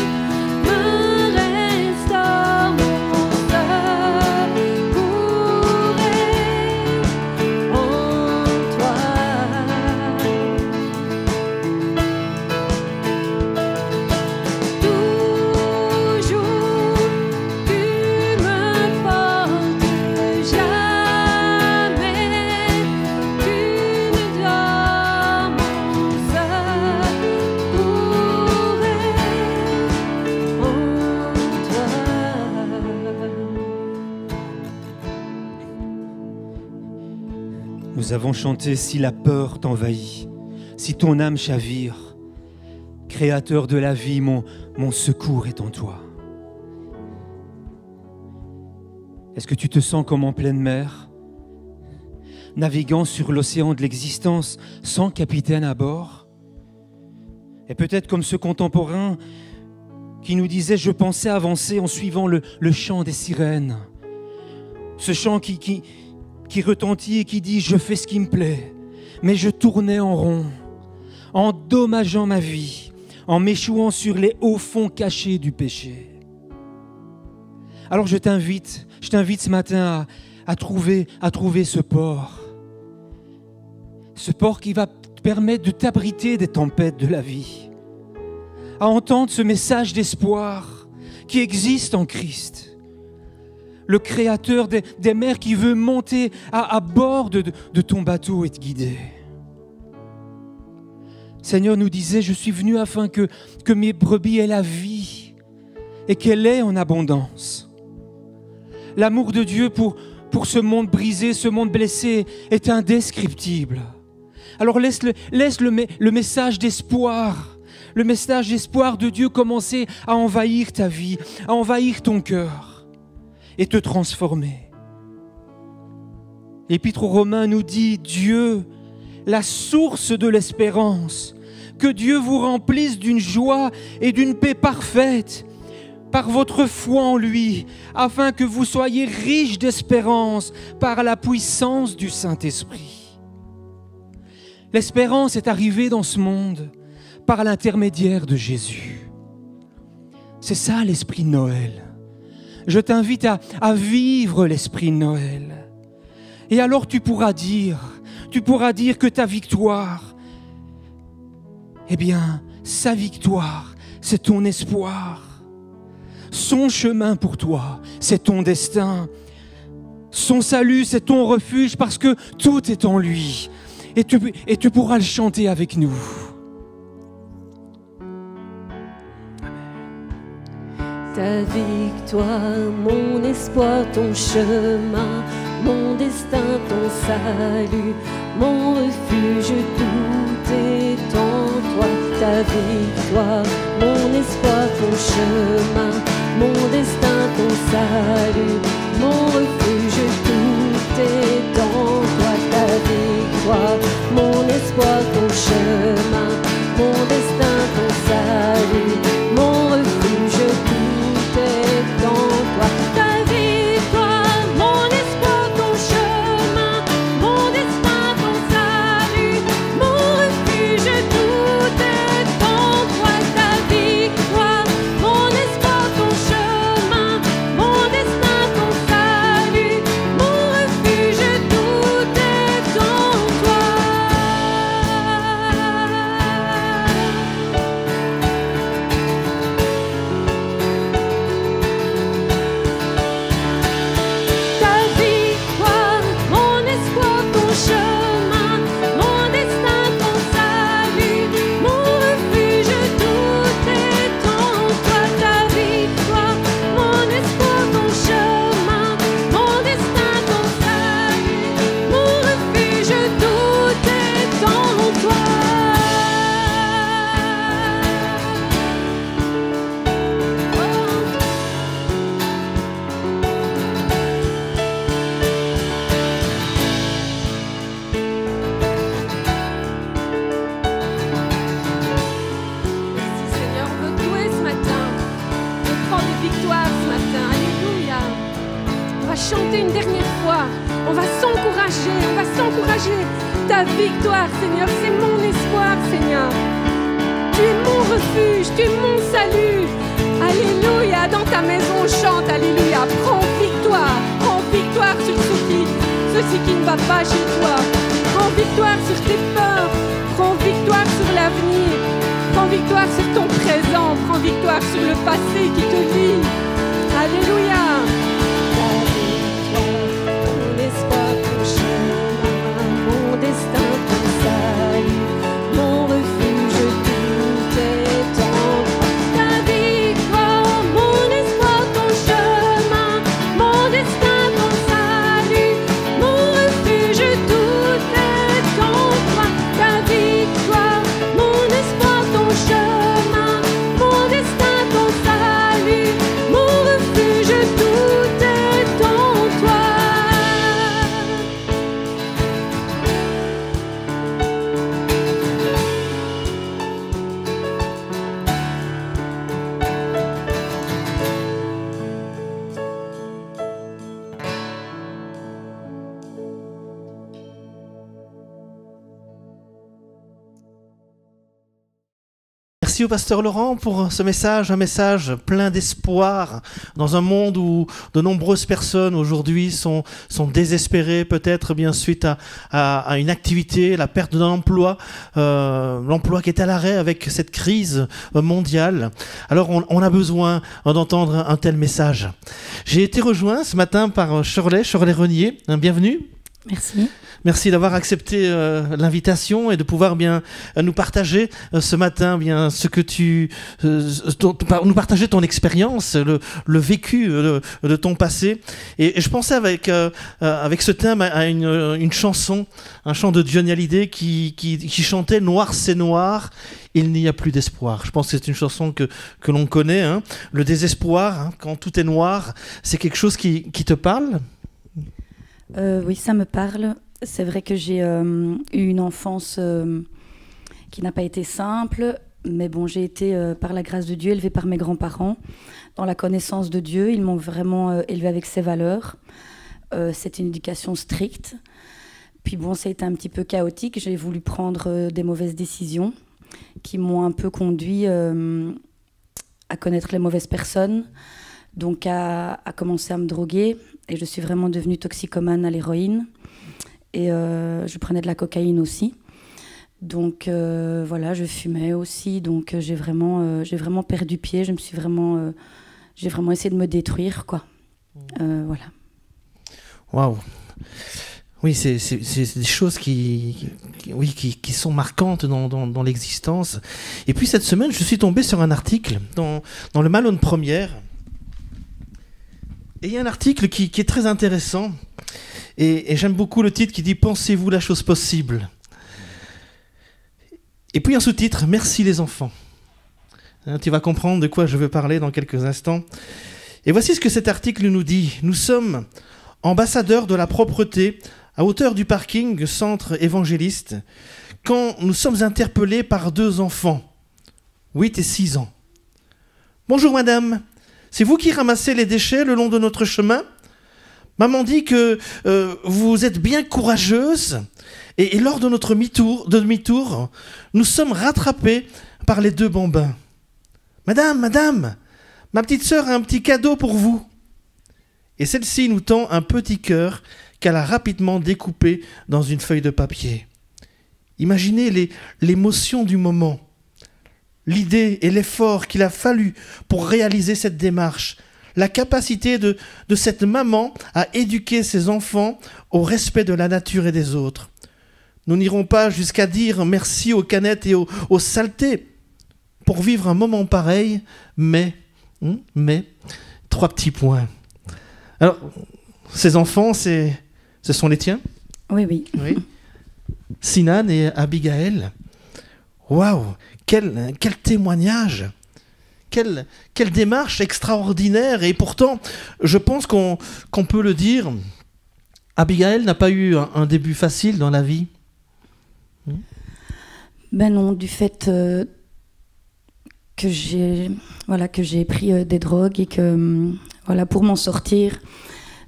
me restaure. Mon secours est en toi. Toujours tu me portes. Jamais tu ne dors. Mon secours est en toi. Nous avons chanté « Si la peur t'envahit, si ton âme chavire, Créateur de la vie, mon secours est en toi. » Est-ce que tu te sens comme en pleine mer, naviguant sur l'océan de l'existence sans capitaine à bord? Et peut-être comme ce contemporain qui nous disait « Je pensais avancer en suivant le chant des sirènes ». Ce chant qui retentit et qui dit « Je fais ce qui me plaît ». Mais je tournais en rond, endommageant ma vie, en m'échouant sur les hauts fonds cachés du péché. Alors je t'invite ce matin à trouver ce port qui va te permettre de t'abriter des tempêtes de la vie, à entendre ce message d'espoir qui existe en Christ, le Créateur des mers qui veut monter à bord de ton bateau et te guider. Seigneur nous disait, je suis venu afin que mes brebis aient la vie et qu'elle ait en abondance. L'amour de Dieu pour ce monde brisé, ce monde blessé est indescriptible. Alors laisse le message d'espoir, le message d'espoir de Dieu commencer à envahir ta vie, à envahir ton cœur et te transformer. L'Épître aux Romains nous dit, Dieu, la source de l'espérance, que Dieu vous remplisse d'une joie et d'une paix parfaite par votre foi en lui, afin que vous soyez riches d'espérance par la puissance du Saint-Esprit. L'espérance est arrivée dans ce monde par l'intermédiaire de Jésus. C'est ça l'esprit de Noël. Je t'invite à vivre l'esprit de Noël. Et alors tu pourras dire que ta victoire, eh bien, sa victoire, c'est ton espoir. Son chemin pour toi, c'est ton destin. Son salut, c'est ton refuge parce que tout est en lui. Et tu pourras le chanter avec nous. Ta victoire, mon espoir, ton chemin, mon destin, ton salut, mon refuge, tout est en toi. Ta victoire, mon espoir, ton chemin, mon destin, ton salut, mon refuge, tout est en toi. Ta victoire, mon espoir, ton chemin, mon destin, ton salut, mon refuge, tout est en toi. Ta victoire, mon espoir, ton chemin, mon destin, ton salut, mon refuge, tout est en toi. Ta victoire, mon espoir, ton chemin, mon destin, ton salut, mon refuge, tout est en toi. Ta victoire, mon espoir, ton chemin, mon destin, ton salut, mon refuge, tout est en toi. Ta victoire, mon espoir, ton chemin, mon destin, ton salut, mon refuge, tout est en toi. Merci Seigneur, on veut te louer ce matin. On veut prendre des victoires ce matin. Alléluia. On va chanter une dernière fois. On va s'encourager. Ta victoire, Seigneur, c'est mon espoir, Seigneur. Tu es mon refuge, tu es mon salut. Alléluia. Dans ta maison, on chante. Alléluia. Prends victoire sur ceci qui ne va pas chez toi. Prends victoire sur tes peurs. Prends victoire sur l'avenir. Prends victoire sur ton présent. Prends victoire sur le passé qui te lie. Alléluia. Ta victoire, mon espoir, ton chemin, mon destin, ton salut, mon refuge, tout est en toi. Ta victoire, mon espoir, ton chemin, mon destin, ton salut, mon refuge, tout est en toi. Ta victoire, mon espoir, ton chemin, mon destin, ton salut, mon refuge, tout est en toi. Merci au pasteur Laurent pour ce message, un message plein d'espoir dans un monde où de nombreuses personnes aujourd'hui sont désespérées, peut-être bien suite à une activité, la perte d'un emploi, l'emploi qui est à l'arrêt avec cette crise mondiale. Alors on a besoin d'entendre un tel message. J'ai été rejoint ce matin par Shirley Renier. Bienvenue. Merci. Merci d'avoir accepté l'invitation et de pouvoir bien nous partager ce matin bien ce que nous partager ton expérience, le vécu de ton passé. Et je pensais avec ce thème à une chanson, un chant de Johnny Hallyday qui chantait Noir c'est noir, il n'y a plus d'espoir. Je pense que c'est une chanson que l'on connaît, hein. Le désespoir, hein, quand tout est noir, c'est quelque chose qui te parle? Oui, ça me parle. C'est vrai que j'ai eu une enfance qui n'a pas été simple, mais bon, j'ai été, par la grâce de Dieu, élevée par mes grands-parents dans la connaissance de Dieu. Ils m'ont vraiment élevée avec ses valeurs. C'était une éducation stricte. Puis bon, ça a été un petit peu chaotique. J'ai voulu prendre des mauvaises décisions qui m'ont un peu conduit à connaître les mauvaises personnes. donc a commencé à me droguer et je suis vraiment devenue toxicomane à l'héroïne et je prenais de la cocaïne aussi. Donc voilà, je fumais aussi, donc j'ai vraiment perdu pied, j'ai vraiment essayé de me détruire, quoi. Voilà. Waouh. Oui, c'est des choses qui sont marquantes dans l'existence. Et puis cette semaine, je suis tombé sur un article dans le Malone Première. Et il y a un article qui est très intéressant. Et j'aime beaucoup le titre qui dit « Pensez-vous la chose possible ?» Et puis un sous-titre « Merci les enfants ». Tu vas comprendre de quoi je veux parler dans quelques instants. Et voici ce que cet article nous dit. Nous sommes ambassadeurs de la propreté à hauteur du parking Centre Évangéliste quand nous sommes interpellés par 2 enfants, 8 et 6 ans. « Bonjour madame, c'est vous qui ramassez les déchets le long de notre chemin ? Maman dit que vous êtes bien courageuse et lors de notre demi-tour, nous sommes rattrapés par les 2 bambins. Madame, ma petite sœur a un petit cadeau pour vous. » Et celle-ci nous tend un petit cœur qu'elle a rapidement découpé dans une feuille de papier. Imaginez l'émotion du moment, l'idée et l'effort qu'il a fallu pour réaliser cette démarche, la capacité de cette maman à éduquer ses enfants au respect de la nature et des autres. Nous n'irons pas jusqu'à dire merci aux canettes et aux saletés pour vivre un moment pareil, mais 3 petits points. Alors, ces enfants, ce sont les tiens ? Oui. Sinan et Abigaël. Waouh, quel témoignage, quelle démarche extraordinaire. Et pourtant, je pense qu'on peut le dire, Abigaël n'a pas eu un début facile dans la vie. Ben non, du fait que j'ai pris des drogues et que pour m'en sortir,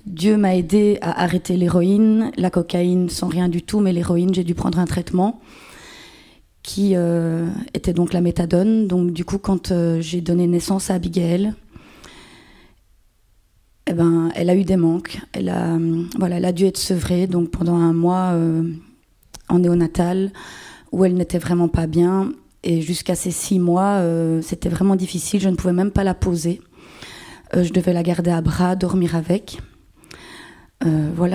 Dieu m'a aidé à arrêter l'héroïne, la cocaïne sans rien du tout, mais l'héroïne, j'ai dû prendre un traitement qui était donc la méthadone. Donc du coup, quand j'ai donné naissance à Abigaël, elle a eu des manques. Elle a dû être sevrée donc pendant un mois en néonatal où elle n'était vraiment pas bien. Et jusqu'à ces 6 mois, c'était vraiment difficile. Je ne pouvais même pas la poser. Je devais la garder à bras, dormir avec.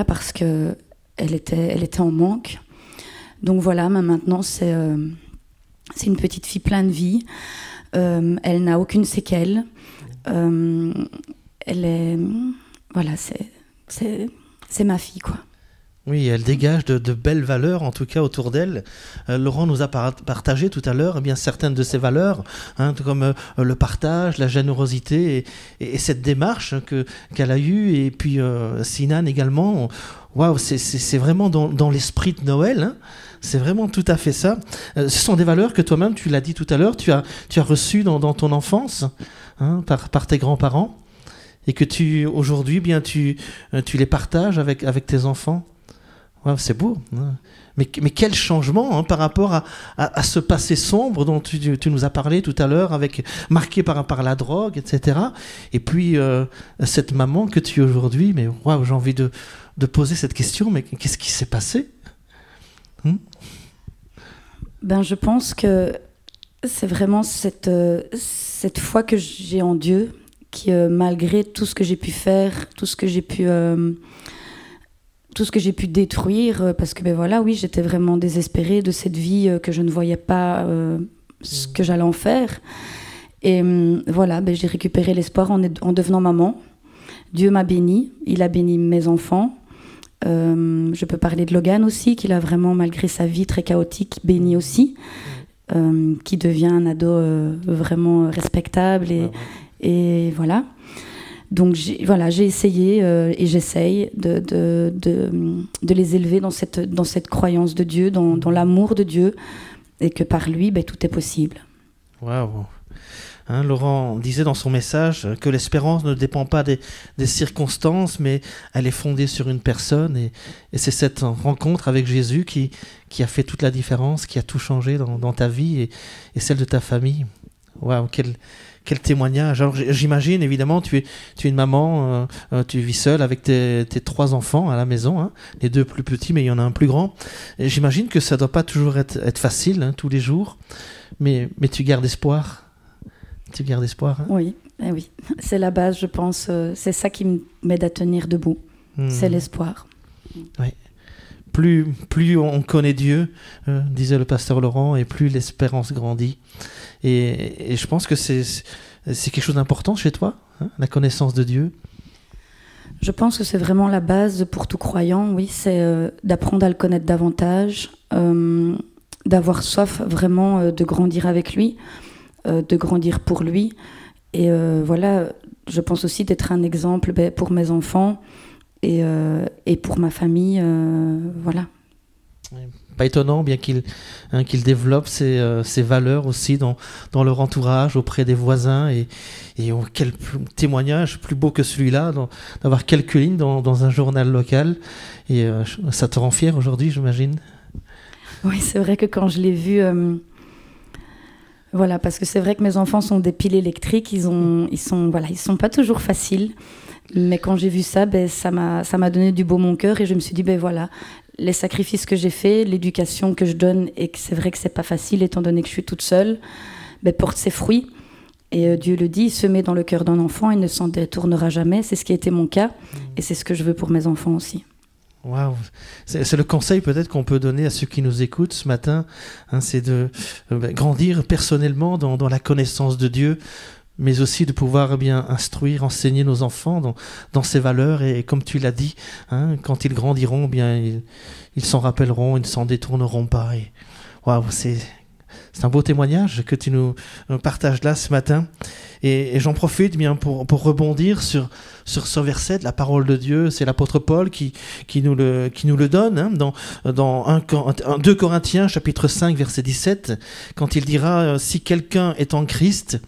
Parce qu'elle était en manque. Donc voilà, mais maintenant, c'est une petite fille pleine de vie. Elle n'a aucune séquelle. Elle est... c'est ma fille, quoi. Oui, elle dégage de belles valeurs, en tout cas autour d'elle. Laurent nous a partagé tout à l'heure certaines de ces valeurs, comme le partage, la générosité et cette démarche qu'elle a eue. Et puis Sinan également. Waouh, c'est vraiment dans l'esprit de Noël. C'est vraiment tout à fait ça. Ce sont des valeurs que toi-même, tu l'as dit tout à l'heure, tu as reçues dans ton enfance par tes grands-parents et que aujourd'hui, tu les partages avec tes enfants. Ouais, c'est beau, hein. Mais quel changement par rapport à ce passé sombre dont tu nous as parlé tout à l'heure, marqué par la drogue, etc. Et puis cette maman que tu es aujourd'hui, mais wow, j'ai envie de poser cette question, mais qu'est-ce qui s'est passé ? Je pense que c'est vraiment cette foi que j'ai en Dieu qui, malgré tout ce que j'ai pu faire, tout ce que j'ai pu détruire, parce que j'étais vraiment désespérée de cette vie que je ne voyais pas ce que j'allais en faire. Et j'ai récupéré l'espoir en devenant maman. Dieu m'a bénie, il a béni mes enfants. Je peux parler de Logan aussi, qu'il a vraiment, malgré sa vie très chaotique, béni aussi, qui devient un ado vraiment respectable. Et voilà. Donc j'ai essayé et j'essaye de les élever dans cette croyance de Dieu, dans l'amour de Dieu, et que par lui, tout est possible. Waouh. Laurent disait dans son message que l'espérance ne dépend pas des circonstances, mais elle est fondée sur une personne. Et c'est cette rencontre avec Jésus qui a fait toute la différence, qui a tout changé dans ta vie et celle de ta famille. Waouh, quel témoignage. Alors j'imagine, évidemment, tu es une maman, tu vis seule avec tes 3 enfants à la maison, hein, les 2 plus petits, mais il y en a un plus grand. Et j'imagine que ça ne doit pas toujours être facile, hein, tous les jours, mais tu gardes espoir. Tu gardes espoir. Hein. Oui, oui, c'est la base, je pense. C'est ça qui m'aide à tenir debout. C'est l'espoir. Oui. Plus on connaît Dieu, disait le pasteur Laurent, et plus l'espérance grandit. Et je pense que c'est quelque chose d'important chez toi, hein, la connaissance de Dieu. Je pense que c'est vraiment la base pour tout croyant, oui, c'est d'apprendre à le connaître davantage, d'avoir soif vraiment de grandir avec lui, de grandir pour lui. Et voilà, je pense aussi d'être un exemple pour mes enfants et pour ma famille, voilà. Pas étonnant, bien qu'il développe ses valeurs aussi dans leur entourage, auprès des voisins. Et quel témoignage plus beau que celui-là, d'avoir quelques lignes dans un journal local. Et ça te rend fier aujourd'hui, j'imagine. Oui, c'est vrai que quand je l'ai vu... voilà, parce que c'est vrai que mes enfants sont des piles électriques, ils sont pas toujours faciles. Mais quand j'ai vu ça, ça m'a donné du baume au cœur et je me suis dit, voilà, les sacrifices que j'ai faits, l'éducation que je donne, et que c'est vrai que c'est pas facile étant donné que je suis toute seule, porte ses fruits. Et Dieu le dit, semer dans le cœur d'un enfant, il ne s'en détournera jamais. C'est ce qui a été mon cas et c'est ce que je veux pour mes enfants aussi. Waouh, c'est le conseil peut-être qu'on peut donner à ceux qui nous écoutent ce matin, hein, c'est de grandir personnellement dans la connaissance de Dieu, mais aussi de pouvoir instruire, enseigner nos enfants dans ces valeurs. Et comme tu l'as dit, hein, quand ils grandiront, ils s'en rappelleront, ils ne s'en détourneront pas. Et waouh, c'est un beau témoignage que tu nous partages là ce matin. Et j'en profite pour rebondir sur ce verset de la parole de Dieu. C'est l'apôtre Paul qui nous le donne, hein, dans 2 Corinthiens chapitre 5 verset 17, quand il dira « Si quelqu'un est en Christ,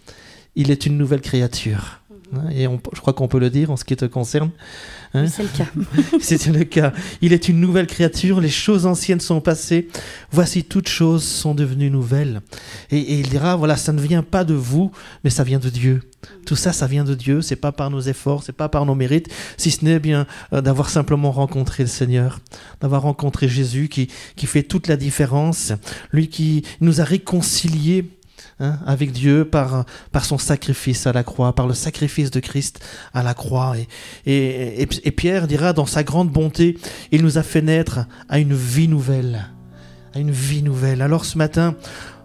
il est une nouvelle créature. » Et je crois qu'on peut le dire en ce qui te concerne. Hein? Oui, c'est le cas. C'est le cas. Il est une nouvelle créature, les choses anciennes sont passées, voici toutes choses sont devenues nouvelles. Et il dira, voilà, ça ne vient pas de vous, mais ça vient de Dieu. Tout ça, ça vient de Dieu, c'est pas par nos efforts, c'est pas par nos mérites, si ce n'est d'avoir simplement rencontré le Seigneur, d'avoir rencontré Jésus qui fait toute la différence, lui qui nous a réconciliés, hein, avec Dieu par son sacrifice à la croix, par le sacrifice de Christ à la croix. Et Pierre dira, dans sa grande bonté, il nous a fait naître à une vie nouvelle. À une vie nouvelle. Alors ce matin,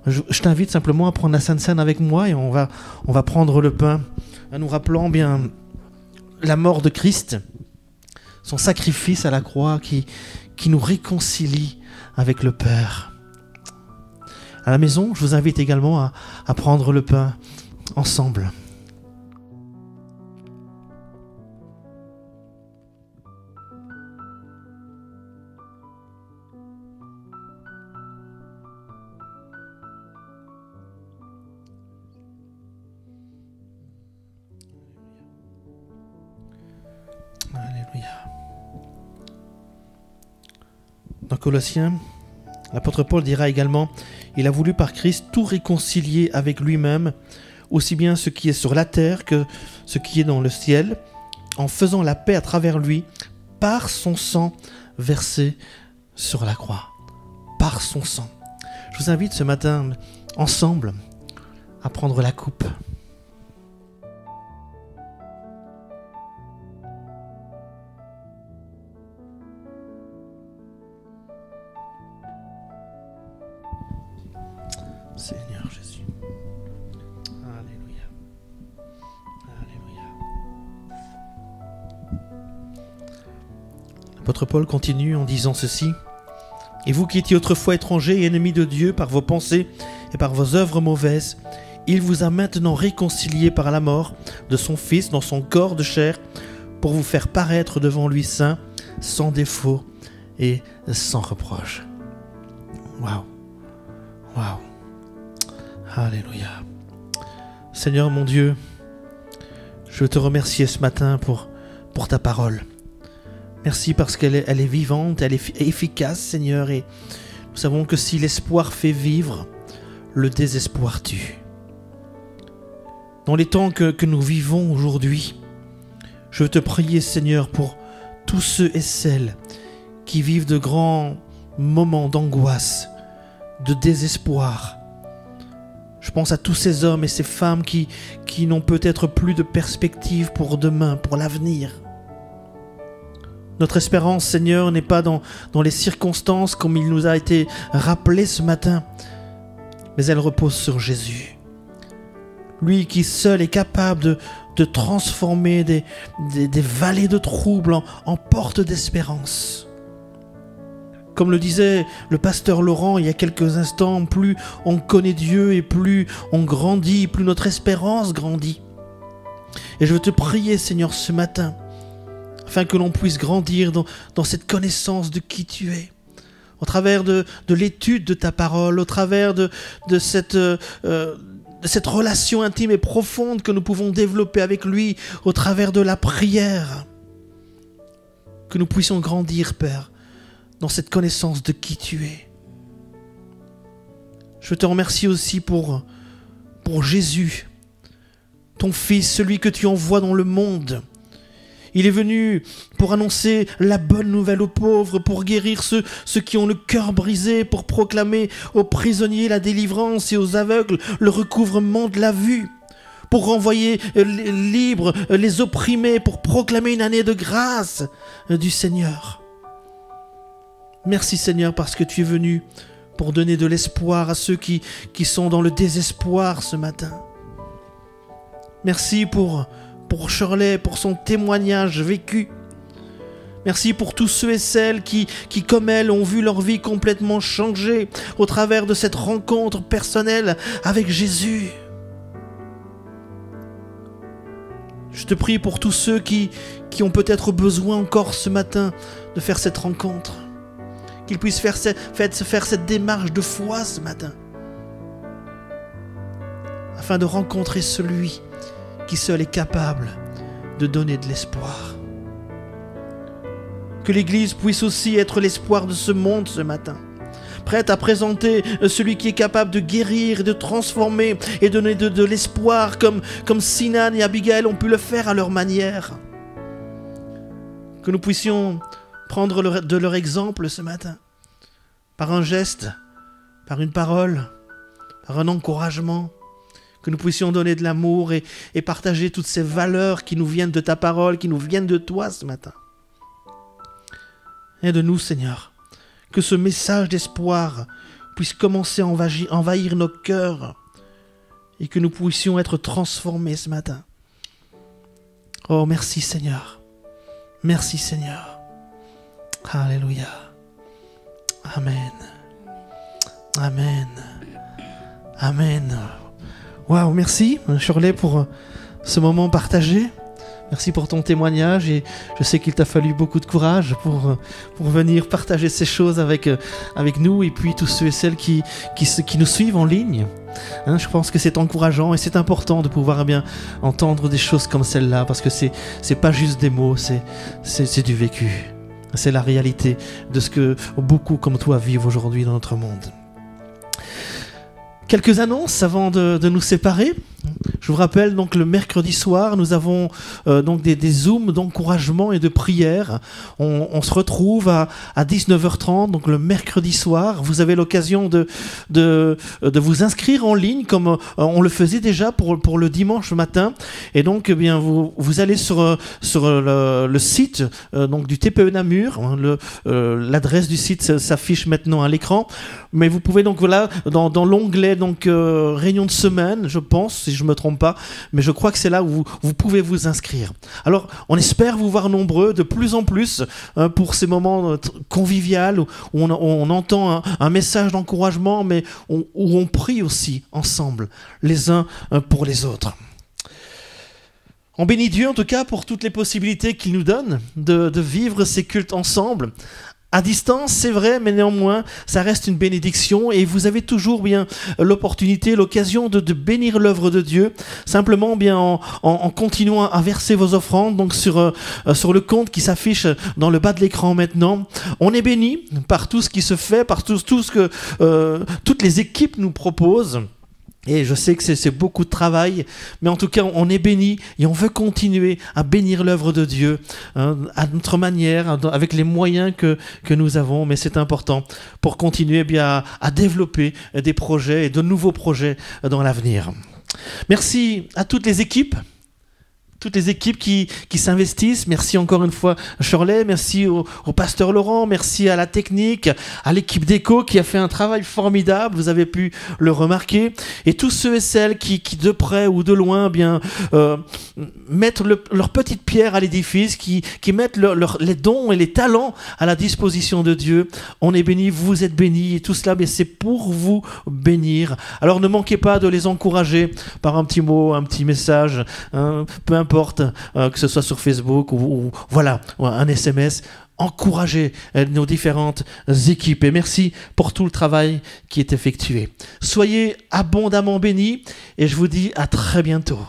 je t'invite simplement à prendre la Sainte Seine avec moi et on va prendre le pain, en nous rappelant la mort de Christ, son sacrifice à la croix qui nous réconcilie avec le Père. À la maison, je vous invite également à prendre le pain ensemble. Alléluia. Dans Colossiens, l'apôtre Paul dira également, il a voulu par Christ tout réconcilier avec lui-même, aussi bien ce qui est sur la terre que ce qui est dans le ciel, en faisant la paix à travers lui, par son sang versé sur la croix. Par son sang. Je vous invite ce matin, ensemble, à prendre la coupe. Seigneur Jésus. Alléluia. Alléluia. L'apôtre Paul continue en disant ceci. Et vous qui étiez autrefois étrangers et ennemis de Dieu par vos pensées et par vos œuvres mauvaises, il vous a maintenant réconciliés par la mort de son Fils dans son corps de chair pour vous faire paraître devant lui saint, sans défaut et sans reproche. Waouh. Waouh. Alléluia. Seigneur mon Dieu, je veux te remercier ce matin pour ta parole. Merci parce qu'elle est vivante, elle est efficace, Seigneur, et nous savons que si l'espoir fait vivre, le désespoir tue. dans les temps que nous vivons aujourd'hui. Je veux te prier, Seigneur, pour tous ceux et celles qui vivent de grands moments d'angoisse, de désespoir. Je pense à tous ces hommes et ces femmes qui n'ont peut-être plus de perspective pour demain, pour l'avenir. Notre espérance, Seigneur, n'est pas dans les circonstances comme il nous a été rappelé ce matin, mais elle repose sur Jésus. Lui qui seul est capable de transformer des vallées de troubles en portes d'espérance. Comme le disait le pasteur Laurent il y a quelques instants, plus on connaît Dieu et plus on grandit, plus notre espérance grandit. Et je veux te prier, Seigneur, ce matin, afin que l'on puisse grandir dans cette connaissance de qui tu es, au travers de l'étude de ta parole, au travers de cette relation intime et profonde que nous pouvons développer avec lui, au travers de la prière, que nous puissions grandir, Père, dans cette connaissance de qui tu es. Je te remercie aussi pour Jésus, ton Fils, celui que tu envoies dans le monde. Il est venu pour annoncer la bonne nouvelle aux pauvres, pour guérir ceux qui ont le cœur brisé, pour proclamer aux prisonniers la délivrance et aux aveugles le recouvrement de la vue, pour renvoyer libres les opprimés, pour proclamer une année de grâce du Seigneur. Merci, Seigneur, parce que tu es venu pour donner de l'espoir à ceux qui sont dans le désespoir ce matin. Merci pour Shirley, pour son témoignage vécu. Merci pour tous ceux et celles qui, comme elle, ont vu leur vie complètement changer au travers de cette rencontre personnelle avec Jésus. Je te prie pour tous ceux qui ont peut-être besoin encore ce matin de faire cette rencontre, qu'ils puissent faire cette démarche de foi ce matin, afin de rencontrer celui qui seul est capable de donner de l'espoir. Que l'Église puisse aussi être l'espoir de ce monde ce matin, prête à présenter celui qui est capable de guérir, de transformer et donner de l'espoir comme Sinan et Abigail ont pu le faire à leur manière. Que nous puissions prendre de leur exemple ce matin, par un geste, par une parole, par un encouragement, que nous puissions donner de l'amour et partager toutes ces valeurs qui nous viennent de ta parole, qui nous viennent de toi ce matin. Aide-nous, Seigneur, que ce message d'espoir puisse commencer à envahir nos cœurs et que nous puissions être transformés ce matin. Oh, merci, Seigneur. Merci, Seigneur. Alléluia. Amen. Amen. Amen. Waouh, merci Shirley pour ce moment partagé. Merci pour ton témoignage et je sais qu'il t'a fallu beaucoup de courage pour venir partager ces choses avec nous et puis tous ceux et celles qui nous suivent en ligne. Je pense que c'est encourageant et c'est important de pouvoir bien entendre des choses comme celle-là parce que c'est pas juste des mots, c'est du vécu. C'est la réalité de ce que beaucoup comme toi vivent aujourd'hui dans notre monde. Quelques annonces avant de nous séparer. Je vous rappelle donc le mercredi soir, nous avons donc des zooms d'encouragement et de prière. On se retrouve à 19h30, donc le mercredi soir. Vous avez l'occasion de vous inscrire en ligne comme on le faisait déjà pour le dimanche matin. Et donc, eh bien, vous allez sur le site donc du TPE Namur. L'adresse du site s'affiche maintenant à l'écran. Mais vous pouvez donc voilà dans l'onglet donc réunion de semaine, je pense, si je me trompe pas, mais je crois que c'est là où vous pouvez vous inscrire. Alors, on espère vous voir nombreux de plus en plus pour ces moments conviviaux où on entend un message d'encouragement, mais où on prie aussi ensemble, les uns pour les autres. On bénit Dieu en tout cas pour toutes les possibilités qu'il nous donne de vivre ces cultes ensemble. À distance, c'est vrai, mais néanmoins, ça reste une bénédiction et vous avez toujours bien l'opportunité, l'occasion de bénir l'œuvre de Dieu, simplement bien en continuant à verser vos offrandes donc sur le compte qui s'affiche dans le bas de l'écran maintenant. On est béni par tout ce qui se fait, par tout ce que toutes les équipes nous proposent. Et je sais que c'est beaucoup de travail, mais en tout cas, on est béni et on veut continuer à bénir l'œuvre de Dieu à notre manière, avec les moyens que nous avons. Mais c'est important pour continuer à développer des projets et de nouveaux projets dans l'avenir. Merci à toutes les équipes qui s'investissent. Merci encore une fois Shirley, merci au pasteur Laurent, merci à la technique, à l'équipe d'écho qui a fait un travail formidable, vous avez pu le remarquer, et tous ceux et celles qui de près ou de loin mettent leur petite pierre à l'édifice, qui mettent les dons et les talents à la disposition de Dieu. On est bénis, vous êtes bénis, et tout cela, mais c'est pour vous bénir. Alors ne manquez pas de les encourager par un petit mot, un petit message, peu importe, que ce soit sur Facebook ou un SMS. Encouragez nos différentes équipes et merci pour tout le travail qui est effectué. Soyez abondamment bénis et je vous dis à très bientôt.